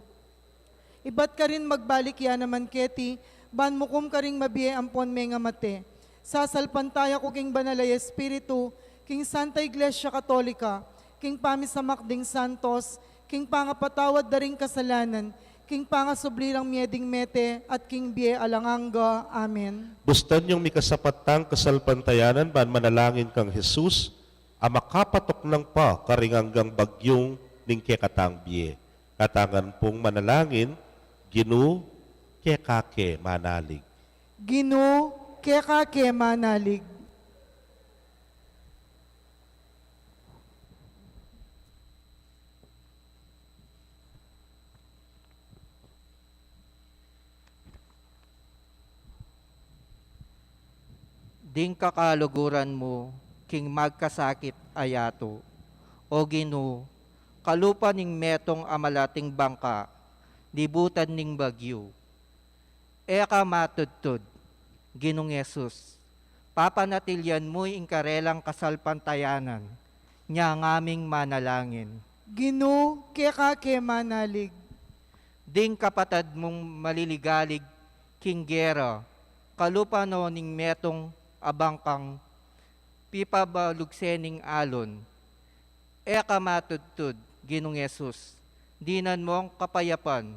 Ibat ka rin magbalik yan naman keti, ban mukum ka ring mabiye ampon may nga mate. Sasalpantaya ko king banalay Espiritu, king Santa Iglesia Katolika, king pamisamakding Santos, king pangapatawad daring kasalanan, king pangasublirang mieding mete, at king bie alanganga. Amen. bustan yung mikasapatang kasalpantayanan, ban manalangin kang Jesus, ang makapatok ng pa karinganggang bagyong ning kekatang biye. Katangan pong manalangin, ginu kekake manalig. Ginu, kekake manalig. ding kakaluguran mo, king magkasakit ayato. O Ginu, kalupa ning metong amalating bangka, libutan ning bagyo. Eka matudtud, Ginong Yesus, papanatilyan mo'y ingkarelang kasalpantayanan, niya ngaming manalangin. Ginu, kekake manalig. Ding kapatad mong maliligalig, king gera, kalupa no ning metong abangkang pipabalugsening alon. Eka matudtud, Ginong Yesus, dinan mong kapayapan,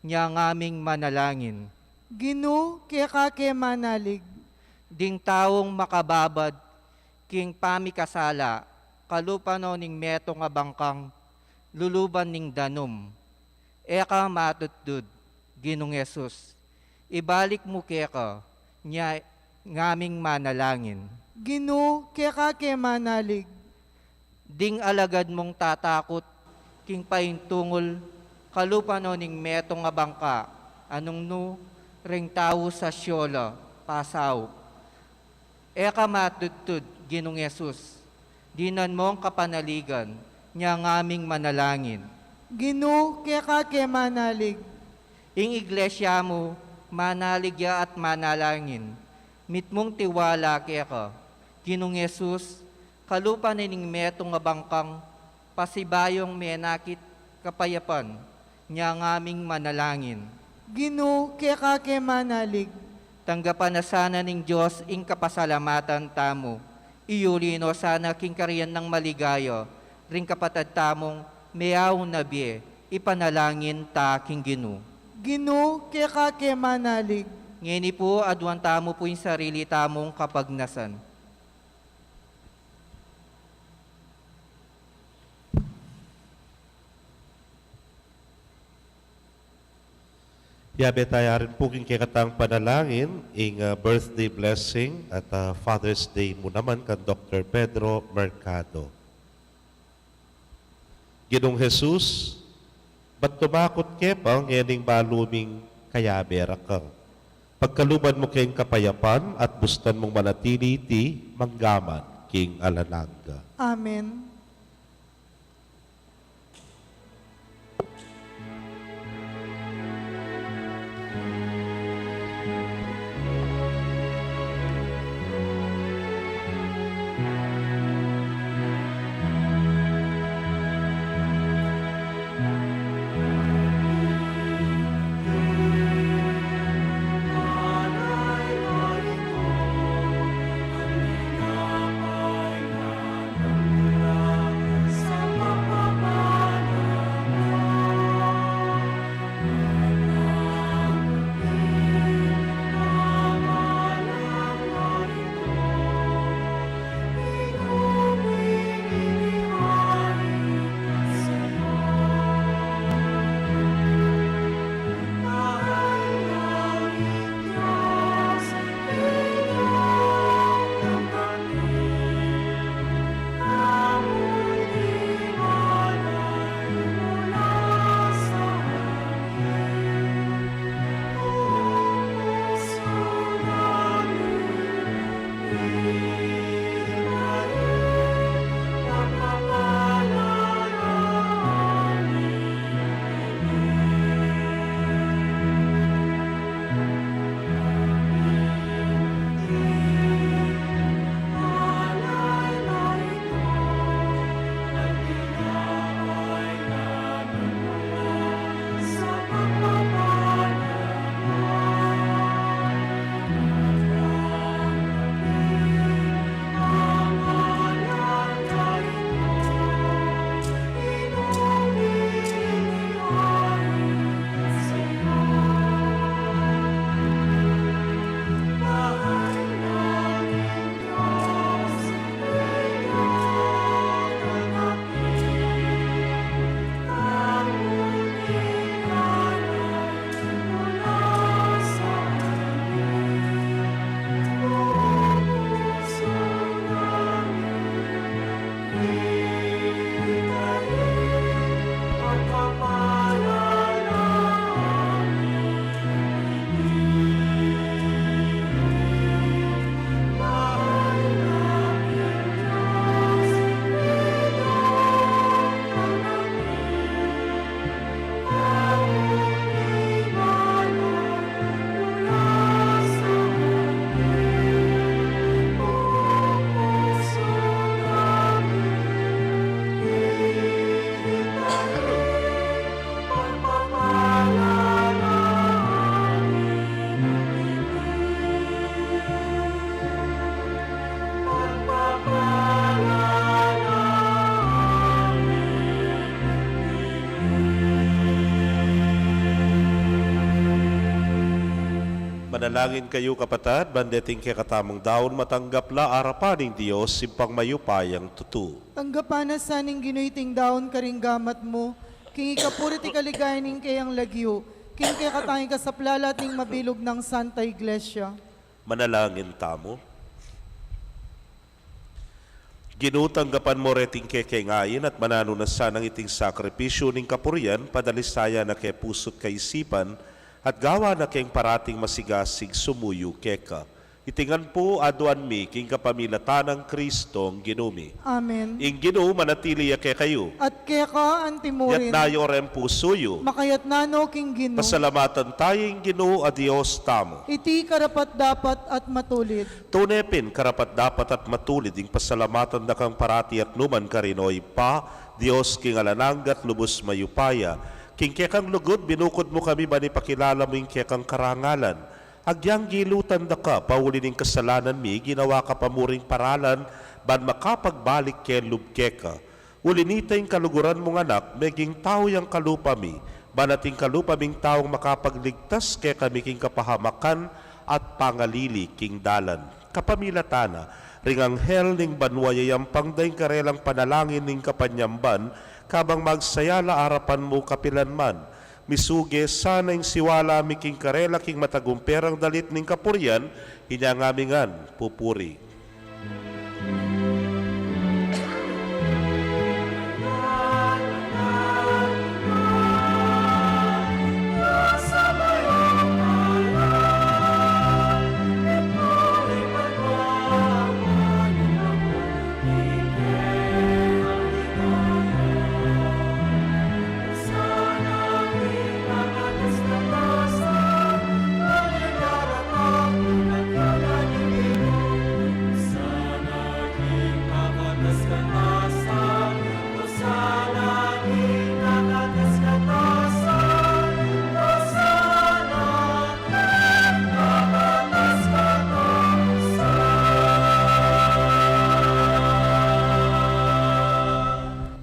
niya ngaming manalangin. Ginu, kekake manalig. Ding taong makababad, king pamikasala, kalupa no ning metong abangkang, luluban ning danom. Eka matudtud, Ginong Yesus, ibalik mo keka, niya ngaming manalangin. Ginu, kekake manalig. Ding alagad mong tatakot, king paintungol, kalupa no ning metong abangka, anong no, ring tao sa syola, pasaw. Eka matudtud, Ginong Yesus, dinan mong kapanaligan, niya ngaming manalangin. Ginu keka ke manalig. Ing iglesia mo, manaligya at manalangin. Mitmong tiwala kaya ka. Ginong Yesus, kalupa nining metong nga bangkang, pasibayong menakit kapayapan, niya ngaming manalangin. Ginu keka ke manalig. Tanggapan na sana ning Diyos ing kapasalamatan tamo. Iyulino sana king kariyan ng maligayo, ring kapatad tamong meaw na biye, ipanalangin ta king Ginu. Ginu keka ke manalig. Ngeni po, adwan tamo po yung sarili tamong kapagnasan. Yabe tayo rin po king kikatang panalangin ing birthday blessing at Father's Day mo naman kan Dr. Pedro Mercado. Ginong Jesus, ba't tumakot ke pa nganing baluming kayabera ka? Pagkaluban mo kayong kapayapan at bustan mong manatili ti manggaman king alananga. Amen. Manalangin kayo kapatad, bandeting kay katamang daon, matanggap la arapaning Diyos, simpang mayupayang tutu. Tanggapan na saning ginuiting daon karinggamat mo, king ikapuri ti kaligayaning kayang lagyo, king kay katangin ka sa plalat ning mabilog ng Santa Iglesia. Manalangin tamo. Ginutanggapan mo reting kekengayin at manano na sanang iting sakripisyo ning kapurian, padalisaya na kay pusot kaisipan, at gawa na kayong parating masigasig sumuyo keka. Itingan po aduan mi king kapamilatan ng Kristong ginumi. Amen. Ing Ginoo manatili ke kayo. At kaya ka Yat antimurin, nayo ren pusuyo. makayat nano king Ginoo. Pasalamatan tayong Ginoo a Dios tamo. Iti karapat dapat at matulid. Tunepin karapat dapat at matulid ing pasalamatan na kang parati at numan karinoy pa, Dios king alananggat lubos mayupaya. King kekang lugod, binukod mo kami ba ni pakilala mo ing kekang karangalan. Agyang gilutan da ka, pauli ning kasalanan mi, ginawa ka pamuring paralan, ban makapagbalik ke lubke ka. Ulinita yung kaluguran mong anak, meging tao yung kalupa mi, banating kalupa ming taong makapagligtas ke kami king kapahamakan at pangalili king dalan. Kapamilatana, ring anghel ning banwayayang pangdaing karelang panalangin ning kapanyamban, kabang magsayala arapan mo kapilanman. Misuge sana yung siwala miking karela king matagumperang dalit ning kapuryan, hinyangamingan pupuri.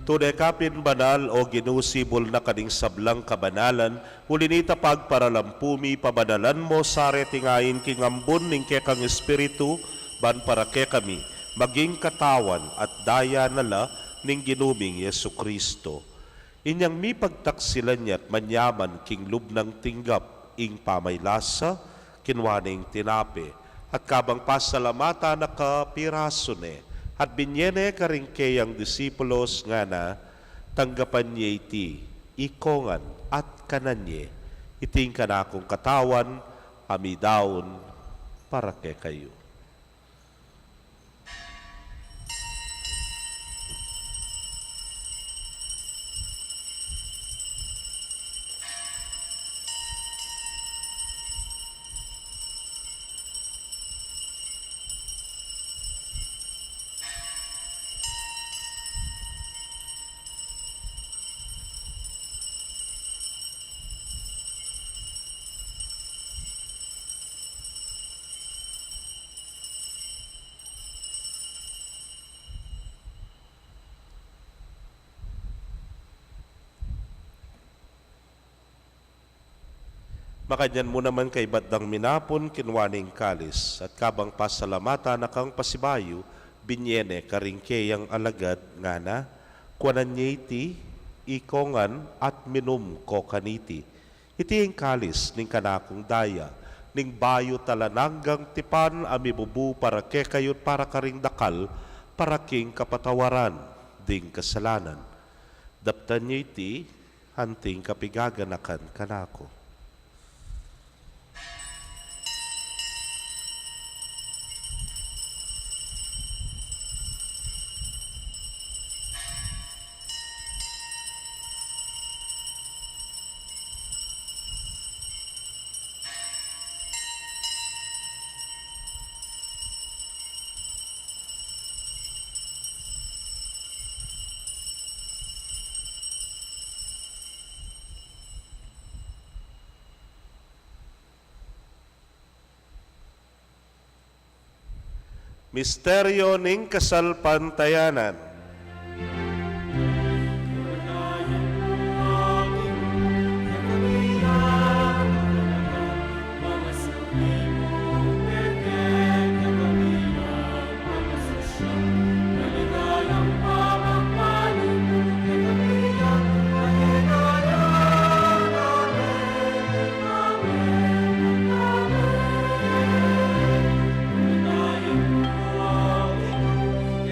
Tunay kapin banal o ginusibol na kaning sablang kabanalan, ulinita pagparalampumi pabanalan mo sare tingayin king ambon ning kekang espiritu, ban para ke kami, maging katawan at daya nala ning ginuming Yesu Kristo. Inyang mi pagtaksilan niya't manyaman king lubnang tinggap, ing pamaylasa, kinwaning tinape, at kabang pasalamata na kapiraso ne, at binyene karingkeyang disipulos nga na tanggapan niya iti, ikongan at kananye, iting kanakong katawan, amidaon, para ke kayo. Makanyan mo naman kay Badang Minapon, kinwaning kalis, at kabang pasalamata na kang pasibayo, binyene karingkeyang alagad nga na, kwananyeti, ikongan at minum ko kaniti. Iti ang kalis ning kanakong daya, ning bayo talananggang tipan amibubu para ke kayot para karing dakal, para king kapatawaran, ding kasalanan. Daptan niyo iti, hanting kapigaganakan kanako. Misteryo ning kasalpantayanan.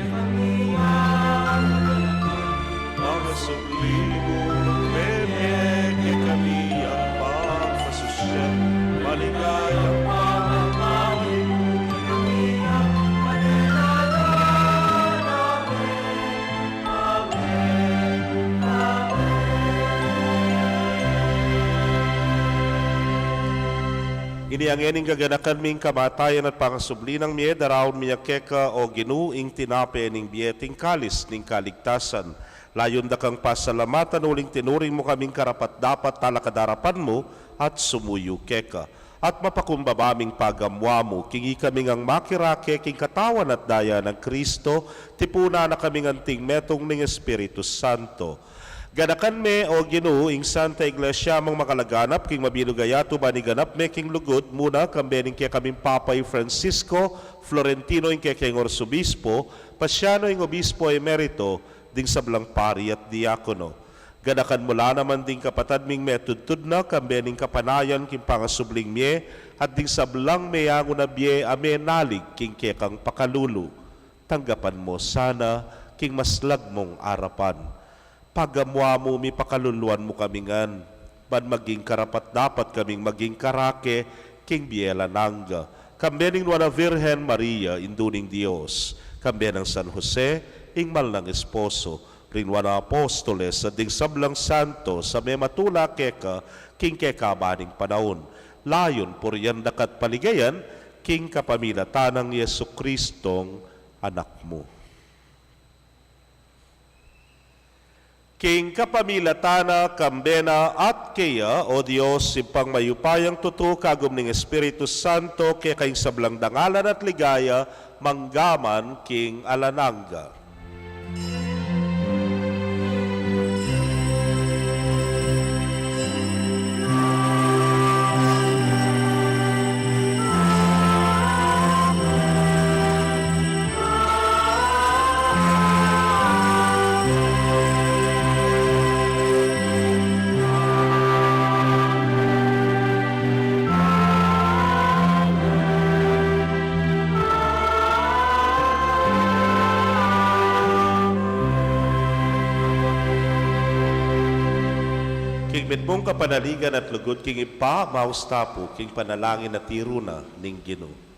Kami Ini ang ening gaganakan ming kamatayan at pangasubli ng miye, darawon miya keka o ginuing tinape ning biyeting kalis ning kaligtasan. Layon da kang pasalamatan uling tinuring mo kaming karapat dapat talakadarapan mo at sumuyo keka. At mapakumbabaming pagamwa mo, kingi kaming ang makirake king katawan at daya ng Kristo, tipuna na kaming anting metong ning Espiritu Santo. Ganakan me o ginuing Santa Iglesia mang makalaganap king mabinugayato ba ni ganap me king lugod muna kambening kaya kaming Papay Francisco Florentino ing kaya king Orsobispo Pasyano ing Obispo Emerito ding sablang pari at diakono. Ganakan mula naman ding kapatad ming metudtud na kambening kapanayan king pangasubling mye at ding sablang meyango na bye ame nalig king kaya kang pakalulu. Tanggapan mo sana king maslag mong arapan. Pagamwa mo, mi pakaluluan mo kamingan. Ban maging karapat dapat kaming maging karake, king biela nangga. Kambe ning Nuana Virgen Maria, induning Dios. Kambe ng San Jose, ingmal ng esposo. Ring Nuana Apostoles, sa ding sablang santo, sa may matula keka, king keka baning panahon. Layon, puriyan dakat paligayan, king kapamilatan ng Yesu Kristong anak mo. King kapamilatana, kambena at kaya, o Diyos, simpang mayupayang tuto kagum ning Espiritu Santo, kaya kayong sablang dangalan at ligaya, manggaman king alananga. Mong kapanaligan at lugod king ipa maustapo king panalangin at tiruna ning Ginoo.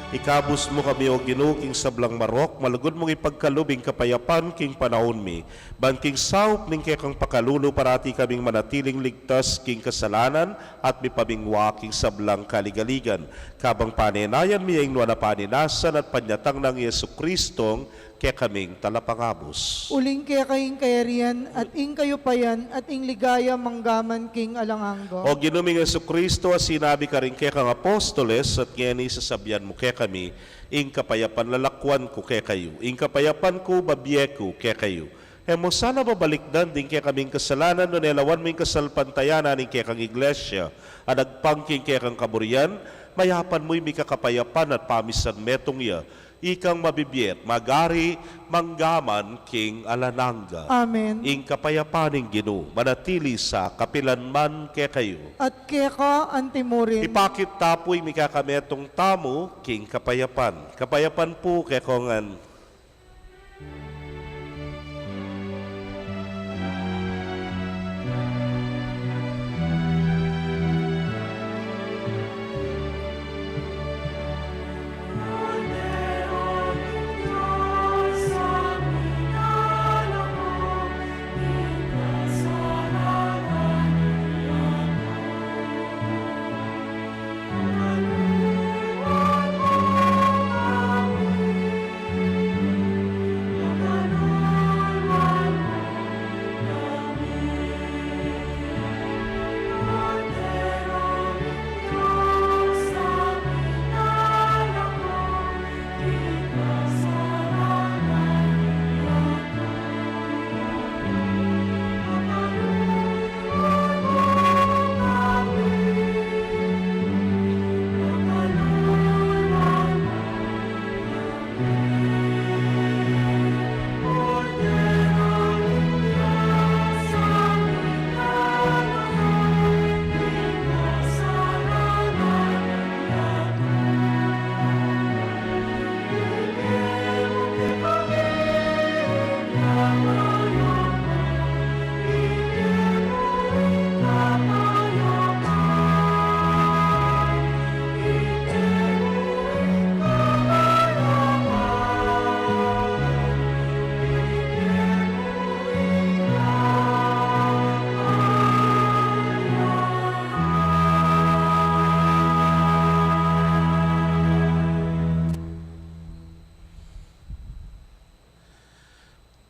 Ikabus mo kami o Ginoo king sablang marok, malugod mong ipagkalubing kapayapan king panahon mi. Ban king saup ning kekang pakalulo parati kaming manatiling ligtas king kasalanan at mipabingwa king sablang kaligaligan. Kabang panenayan mi ang nuana paninasan at panyatang ng Yesu Kristong kaya kaming talapangabos. Uling kaya kayong kayarian at ing kayo payan at ing ligaya manggaman king alanganggo. O ginuming Kristo, sinabi ka rin kaya kang apostoles at ngayon isasabihan mo kaya kami, ing kapayapan lalakwan ko kaya kayo, ing kapayapan ko babiye ko kaya kayo. Mo sana babalikdan din kaya kaming kasalanan no nelawan mo yung kasalpantayanan ng kaya kang iglesia at nagpangking kaya kang kaburian, mayapan mo'y may kakapayapan at pamisan metong ya, ikang mabibiyet, magari, manggaman, king alananga. Amen. Ing kapayapaning Ginoo, manatili sa kapilanman kaya kayo. At kaya ka antimurin. Ipakit tapoy mi kakametong tamo, king kapayapan. Kapayapan po kaya kongan.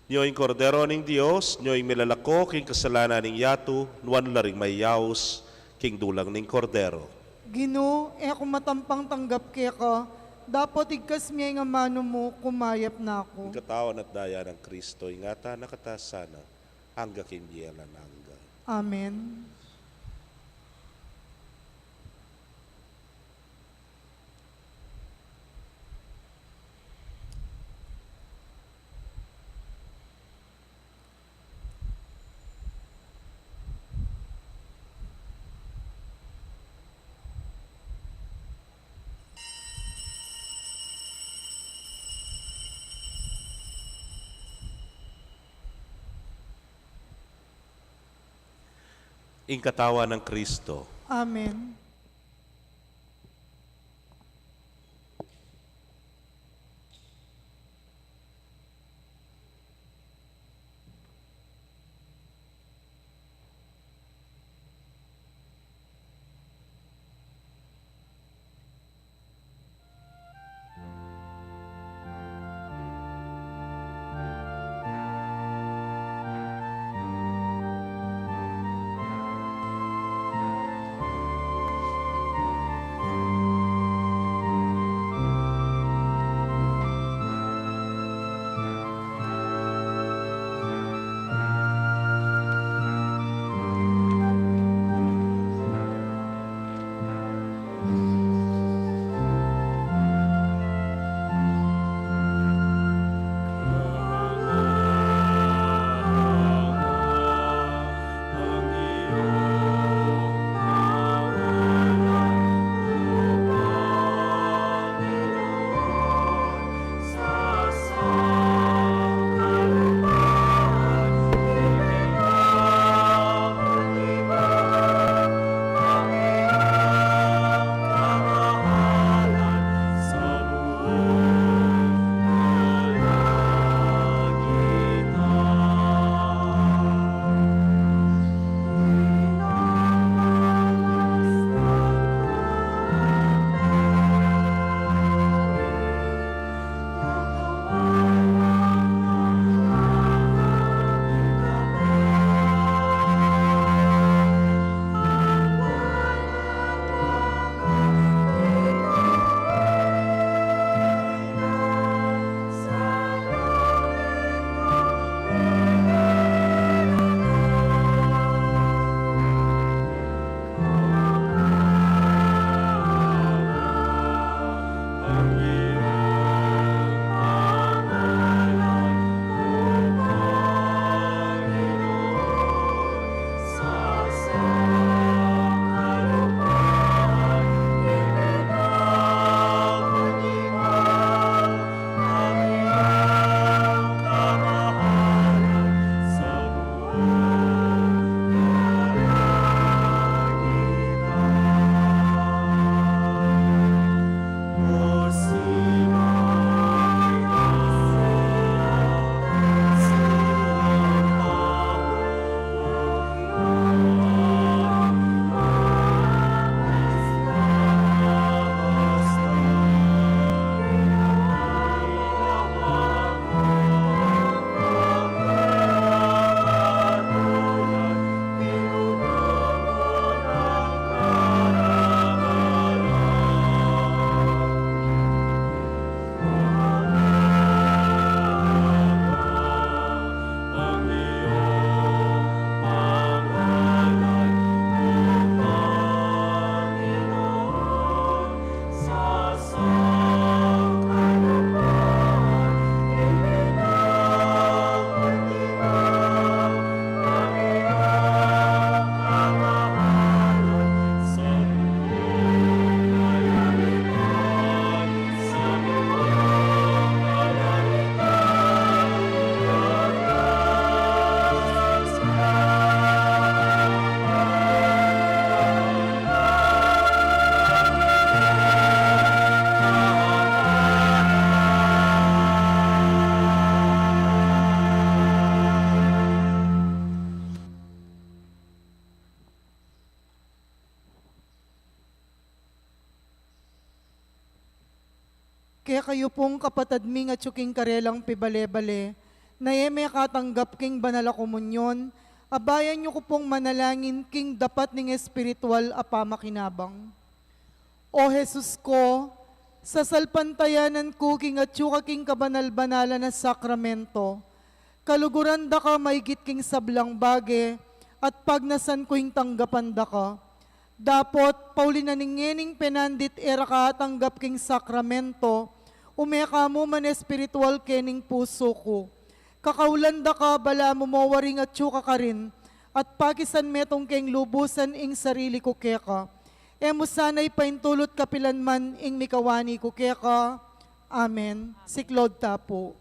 Nyo'y kordero ning Dios, nyo'y milalako king kasalanan ning yato, nuan laring may yaos, king dulang ning kordero. Ginoo, ako matampang tanggap kaya ka, dapat igkas miya nga mano mo, kumayap na Ang ako. katawan at daya ng Kristo, ingata nakatasana, hangga king biyalan hangga. Amen. Ing katawan ng Kristo, Amen. Kaya kayo pong kapatad ming at yuking karelang pibale-bale, na eme katanggap king banala komunyon, abayan niyo ko pong manalangin king dapat ning espiritual apamakinabang. O Jesus ko, sa salpantayanan ko king at yuka king kabanal-banala na sakramento, kaluguran da ka maigit king sablang bage, at pagnasan ko yung tanggapan da ka. Dapot, paulinaningyening penandit era ka tanggap king sakramento, umeka mo man espiritual kening puso ko. Kakaulan da ka, bala mo mawaring at yuka ka rin, at pakisan metong keng lubusan ing sarili ko keka. Emo sana'y paintulot kapilanman ing mikawani ko keka. Amen. Siklod tapo.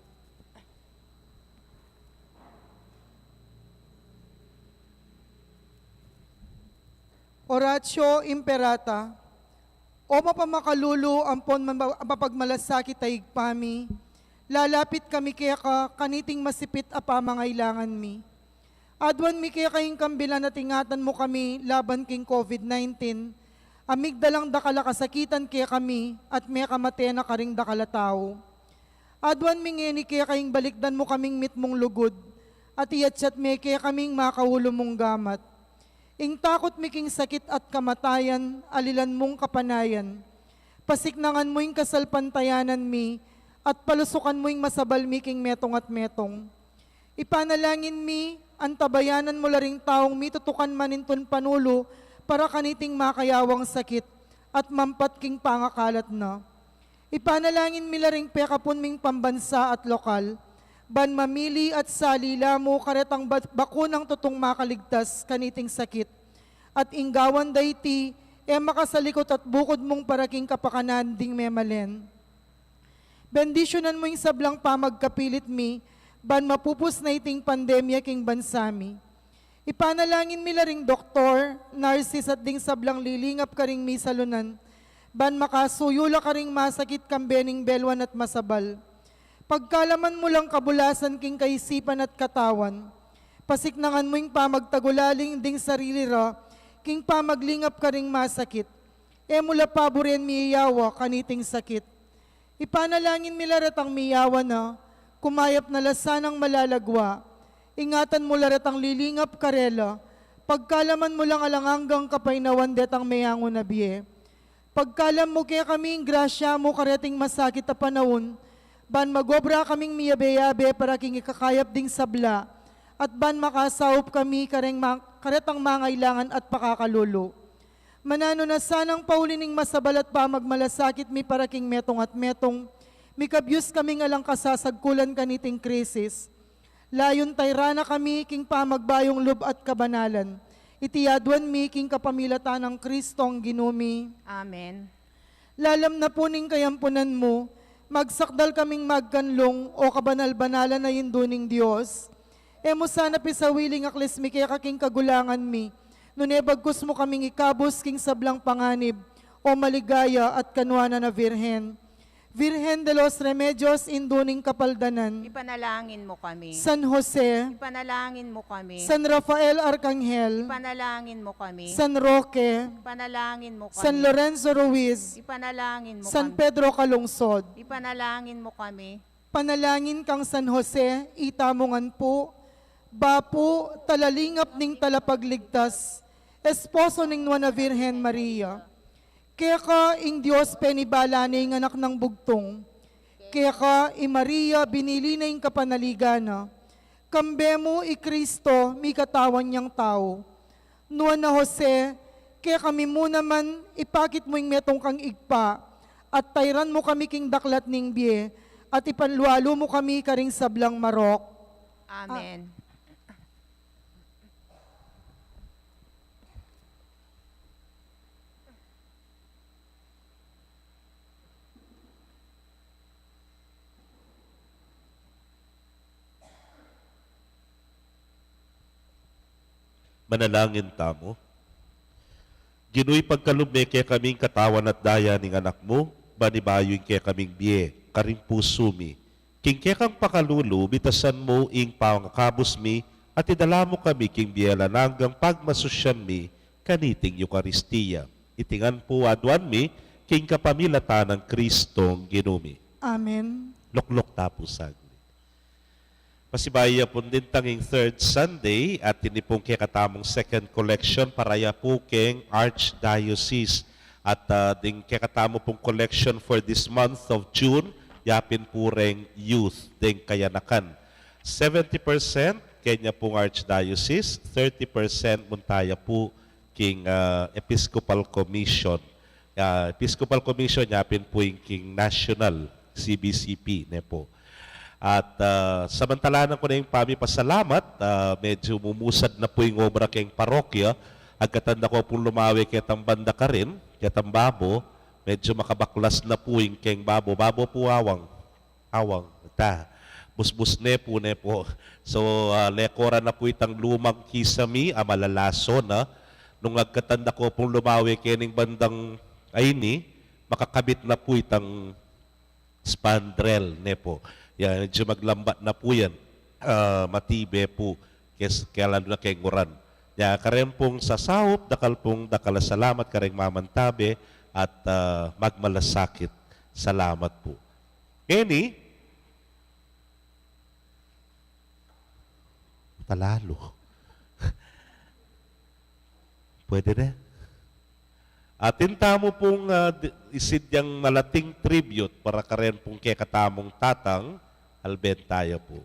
Oratio Imperata. O mapamakalulu ampon mapagmalasakit ay igpami, lalapit kami kaya ka kaniting masipit apa mangailangan mi. Adwan mi kaya kayong kambilan na tingatan mo kami laban king COVID-19, amigdalang dakala kasakitan kaya kami at may kamatena karing dakala tao. Adwan mi ngeni kaya kayong balikdan mo kaming mitmong lugod, at iyatsat mi kaya kaming makaulo mong gamat. Ing takot miking sakit at kamatayan, alilan mong kapanayan. Pasiknangan mo yung kasalpantayanan mi, at palusukan mo yung masabal miking metong at metong. Ipanalangin mi, antabayanan mo laring taong mitutukan maninton panulo, para kaniting makayawang sakit, at mampat king pangakalat na. Ipanalangin mi laring pekapon ming pambansa at lokal, ban mamili at salila mo karetang bakunang tutong makaligtas kaniting sakit. At inggawan dayti, makasalikot at bukod mong paraking kapakanan ding memalen. Bendisyonan mo yung sablang pamagkapilit mi, ban mapupus na iting pandemya king bansami. Ipanalangin mi laring doktor, nurses at ding sablang lilingap karing mi salunan, ban makasuyula karing masakit kambening belwan at masabal. Pagkalaman mo lang kabulasan king kaisipan at katawan, pasiknangan mo yung pamagtagulaling ding sarili ra, king pamaglingap ka ring masakit, mula paboren miyawa kaniting sakit. Ipanalangin mi laratang miyawa na, kumayap na lasanang malalagwa, ingatan mo laratang lilingap karela, pagkalaman mo lang alanganggang kapainawan detang mayango na biye. Pagkalam mo kaya kaming grasya mo kareting masakit na panahon, ban magobra kaming miyabe-yabe para king ikakayap ding sabla, at ban makasaup kami karetang mangailangan at pakakalulo. Manano na sanang paulining masabal at pamagmalasakit mi para king metong at metong, mikabyus kaming alang kasasagkulan kaniting krisis. Layon tayrana kami king pamagbayong lub at kabanalan, itiyaduan mi king kapamilatan ng Kristong ginumi. Amen. Lalam na puning kayampunan mo, magsakdal kaming magkanlong o kabanal-banalan na yinduning Diyos. Emo sana pisawiling aklis mi kaya kaking kagulangan mi, nunebagkus mo kaming ikabos king sablang panganib o maligaya at kanwana na Virhen. Virhen de los Remedios induning kapaldanan, Ipanalangin mo kami. San Jose, Ipanalangin mo kami. San Rafael Arcangel, Ipanalangin mo kami. San Roque, Ipanalangin mo kami. San Lorenzo Ruiz, Ipanalangin mo San kami. Pedro Calungsod. Ipanalangin mo kami. Panalangin kang San Jose, itamongan po, bapo talalingap ning talapagligtas, esposo ning Nuana Virgen Maria. Kaya ka ing Diyos penibala ning anak ng bugtong, kaya ka i Maria binili na ing kapanaligana, kambe mo i Kristo mi katawan niyang tao. Nuana Jose, kaya kami mo naman ipakit mo ing metong kang igpa, at tayran mo kami king daklat ning biye, at ipanlualo mo kami karing sablang marok. Amen. Manalangin tamo. Ginoy pagkalubme kaya kaming katawan at daya ning anak mo, banibayoy kaya kaming biye, karing puso mi. King kaya kang pakalulu, bitasan mo ing pangakabos mi, at idala mo kami king biyela hanggang pagmasusyan mi, kaniting Eucharistia. Itingan po adwan mi, king kapamilata ng Kristong ginumi. Amen. Luklok tapusag. Pasibaya po din tanging third Sunday at ini pong kakatamong second collection para ya po keng Archdiocese. At ding kekatamo pong collection for this month of June, yapin po ring youth, ding kayanakan. 70% kanya pong Archdiocese, 30% muntaya po king Episcopal Commission. Episcopal Commission, yapin po yung king National, CBCP, ne po. At samantalanan ko na yung pasalamat, medyo mumusad na po yung obra keng parokya. Agkatanda ko pong lumawi kitang banda ka rin, kitang babo, medyo makabaklas na po yung keng babo. Babo po awang, busbus ne po. So, lekora na po itang lumang kisami, malalaso na. Nung agkatanda ko pong lumawi kining bandang ayni, makakabit na po itang spandrel ne po. Yan, medyo maglambat na po yan. Matibe po, kaya lalo na kay nguran. Ya, karen pong sasahop, dakala salamat, kareng mamantabe, at magmalasakit. Salamat po. Any, talalo. Pwede na. Atin tamo pong isid yung malating tribute para karen pong kekatamong tatang, alben tayo po.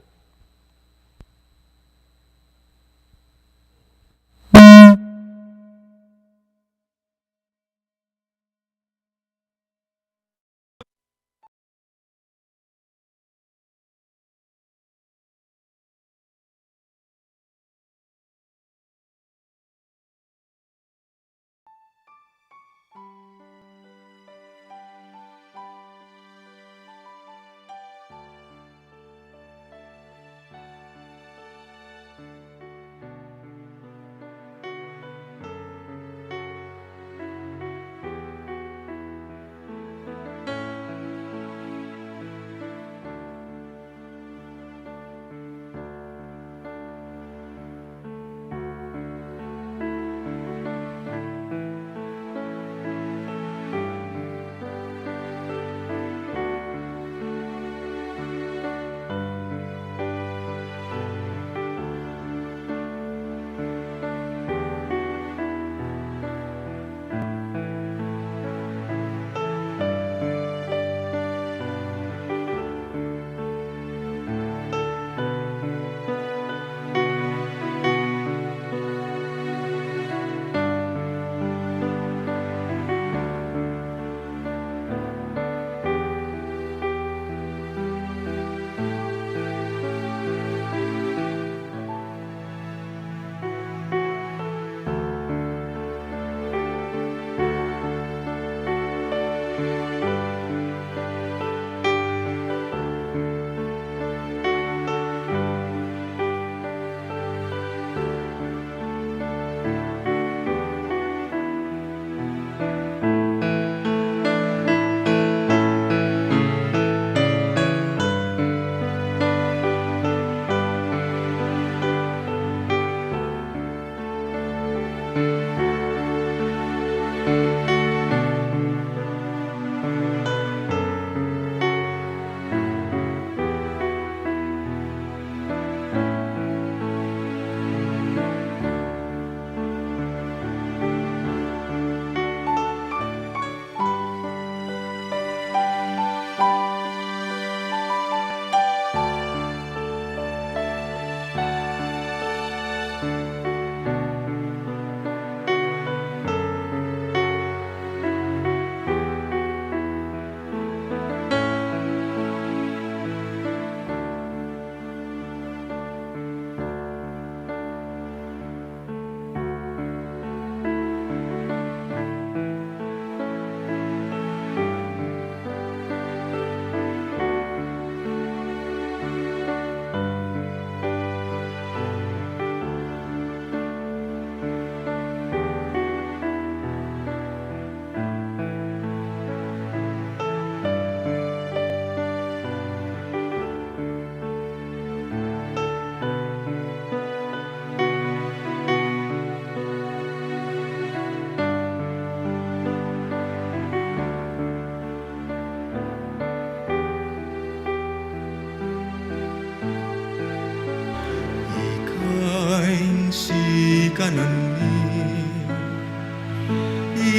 kanan ni,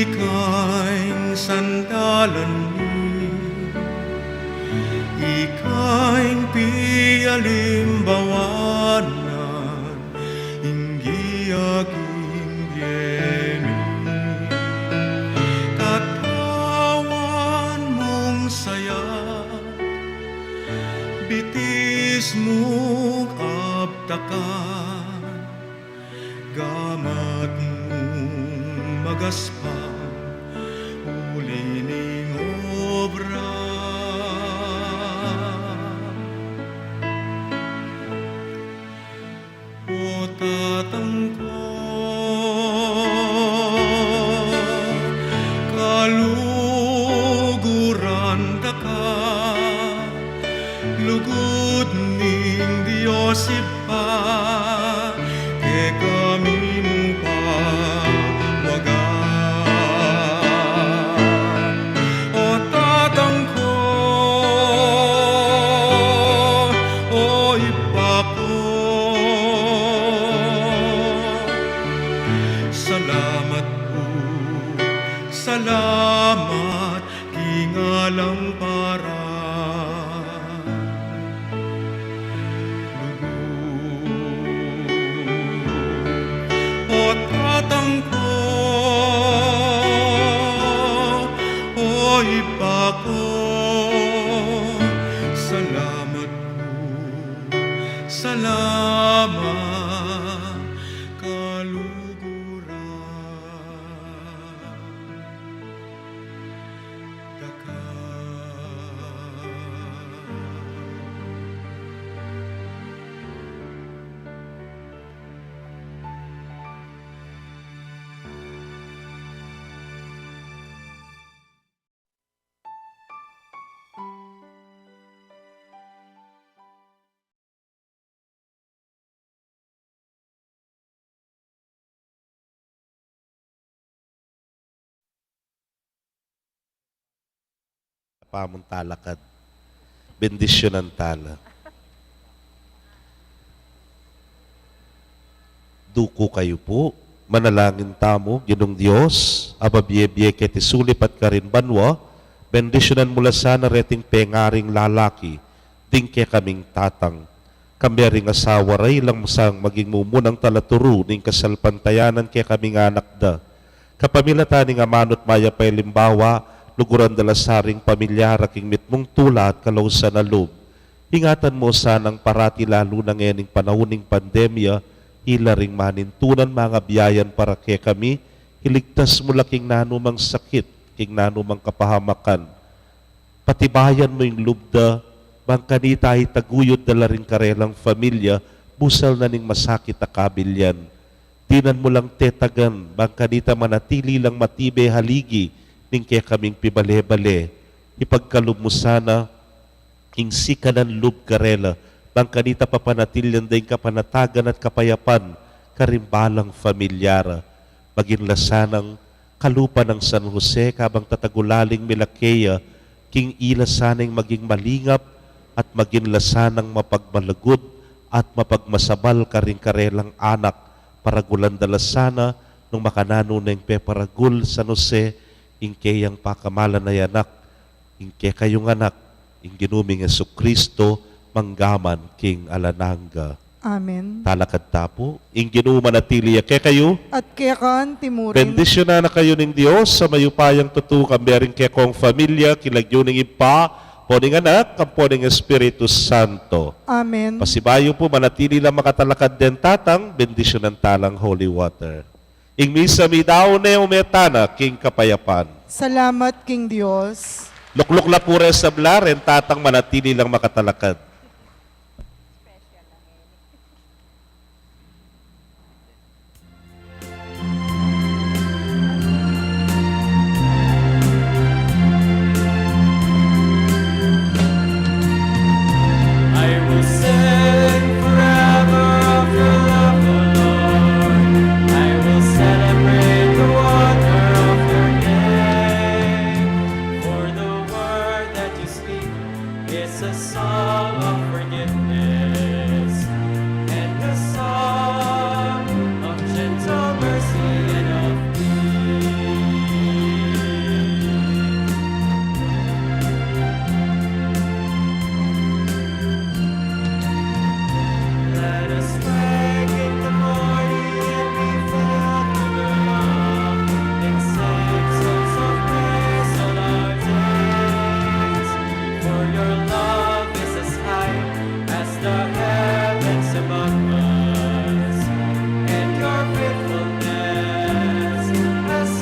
ikain sandalan ni, ikain pialimbawanan, inggi aking biyeni. Katawan mong saya, bitis mong abtakan, gamat mong magaspang, uli ning obra. O tatang ko, kaluguran da ka, lugod ning Diyos ipa, ke kami mo pa wagan. O tatang ko, o ipa ko, salamat po, salamat, kingalang para. O tatang ko, o iba ko, salamat po, salamat, kaluguran. Daka. Pamong talakad. Bendisyon ang tala. Duko kayo po, manalangin tamo, ginong Diyos, ababiye-biye ket isulipat ka rin banwa, bendisyonan mula sana reting pengaring lalaki, dingke kaming tatang, kami ring asawa ray lang masang maging mumunang talaturo ning kasalpantayanan kaya kaming anak da. Kapamilatan ning amanot maya pay limbawa, luguran dalasaring pamilyara king mitmong tula at kalawsan na loob. Ingatan mo sanang parati lalo ng ening panahuning pandemya, hilaring manintunan mga biyayan para kay kami, iligtas mo laking nanumang sakit, king nanumang kapahamakan. Patibayan mo yung lubda, bang kanita ay taguyod dala rin karelang familia, busal na ning masakit a kabilyan. Tinan mo lang tetagan, bang kanita manatili lang matibe haligi, ning kaya kaming pibale-bale, ipagkalub mo sana, king sikanan lub karela, bang kanita papanatilyan daing kapanatagan at kapayapan, karimbalang familyara, maging lasanang kalupa ng San Jose, kabang tatagulaling Milakea, king ila sanang maging malingap, at maging lasanang mapagmalagod, at mapagmasabal karing karelang anak, paragulan dalasana, nung makanano ng peparagul San Jose, ingke yang pakamalan na yanak, ingke kayong anak, ing ginuming Jesucristo, manggaman king alananga. Amen. Talakad tapo, ing ginuman atili ke kayo, At kekan timurin, bendisyon na kayo ng Diyos sa mayupayang tutukan, bearing ke kong familia, kilagyo ng ipa, poning anak, kamponing Espiritu Santo. amen. Pasibayo po, manatili lang makatalakad den tatang, bendisyon ng talang holy water. Ing misa mi daw ne umetana, king kapayapan. Salamat, King Diyos. Lukluk la pure sa blaren, tatang manatili lang makatalakad. I will sing forever of your love, O Lord. I will celebrate the wonder of your name. For the word that you speak is a song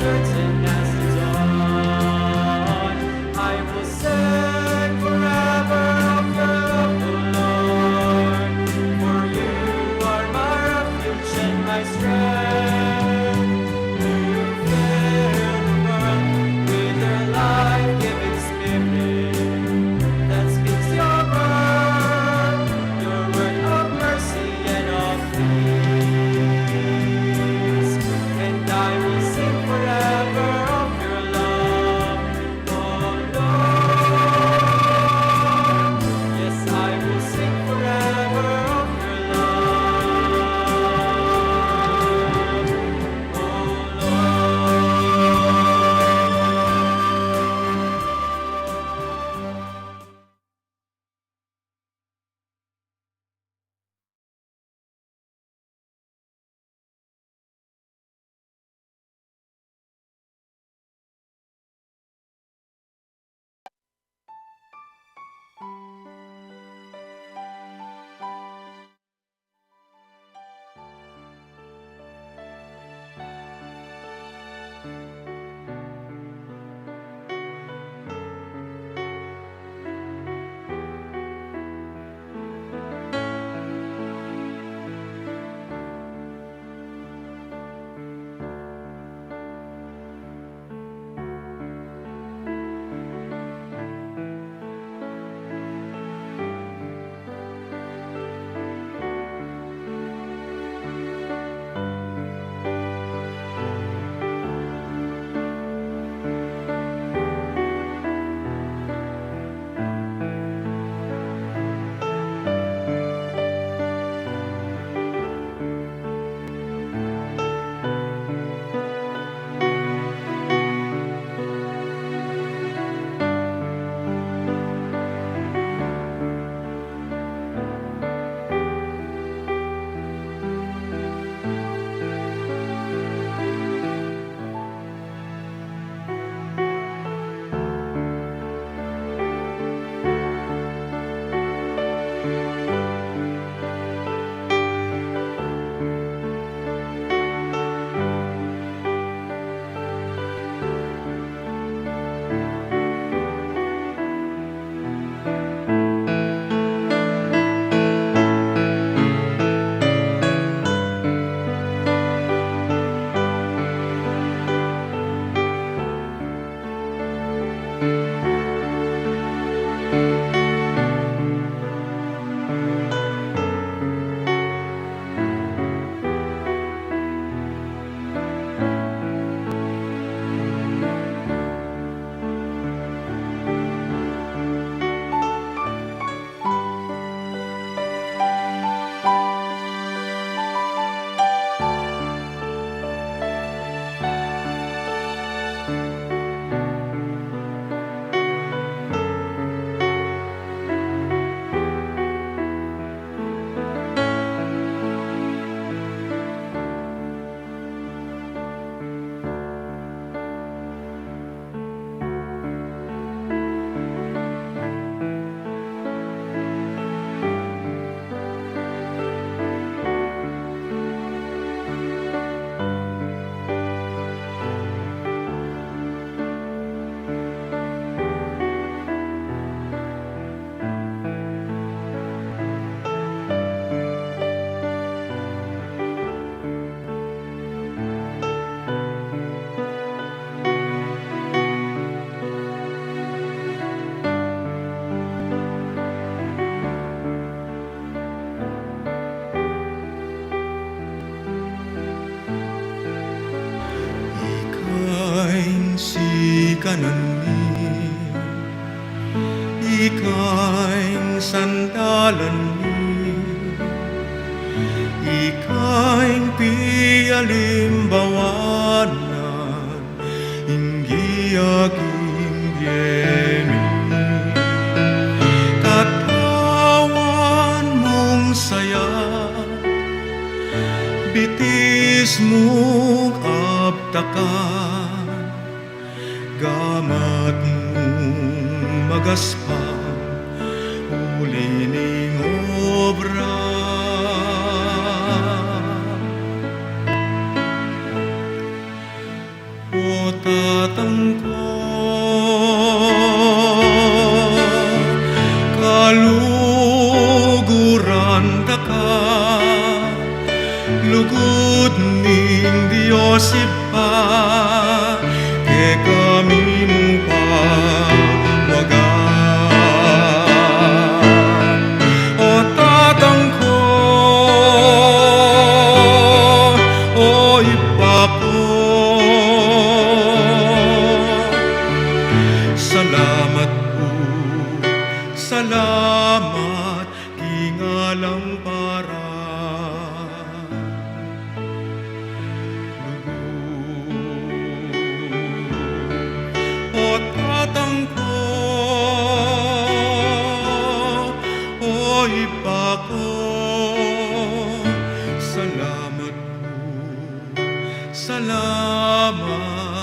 certain as the dawn. I will sing forever of your love, O Lord. For you are my refuge and my strength. You fill the world with your life-giving spirit that speaks your word of mercy and of peace. And I will sing forever of your love, oh Lord. Yes, I will sing forever of your love, oh Lord. kanan ni, ikaing sandalan ni, ikaing pialimbawanan, inggi aking biyeni. Katawan mong saya, bitis mong abtakan, gamat mong magaspang, uli ning obra. O tatang ko, kaluguran da ka, lugod ning Diyos ipa, ke kami mo pa wagan. O tatang ko, o ipa ko, salamat po, salamat, kingalang para. O tatang ko, o iba ko, salamat po, salamat.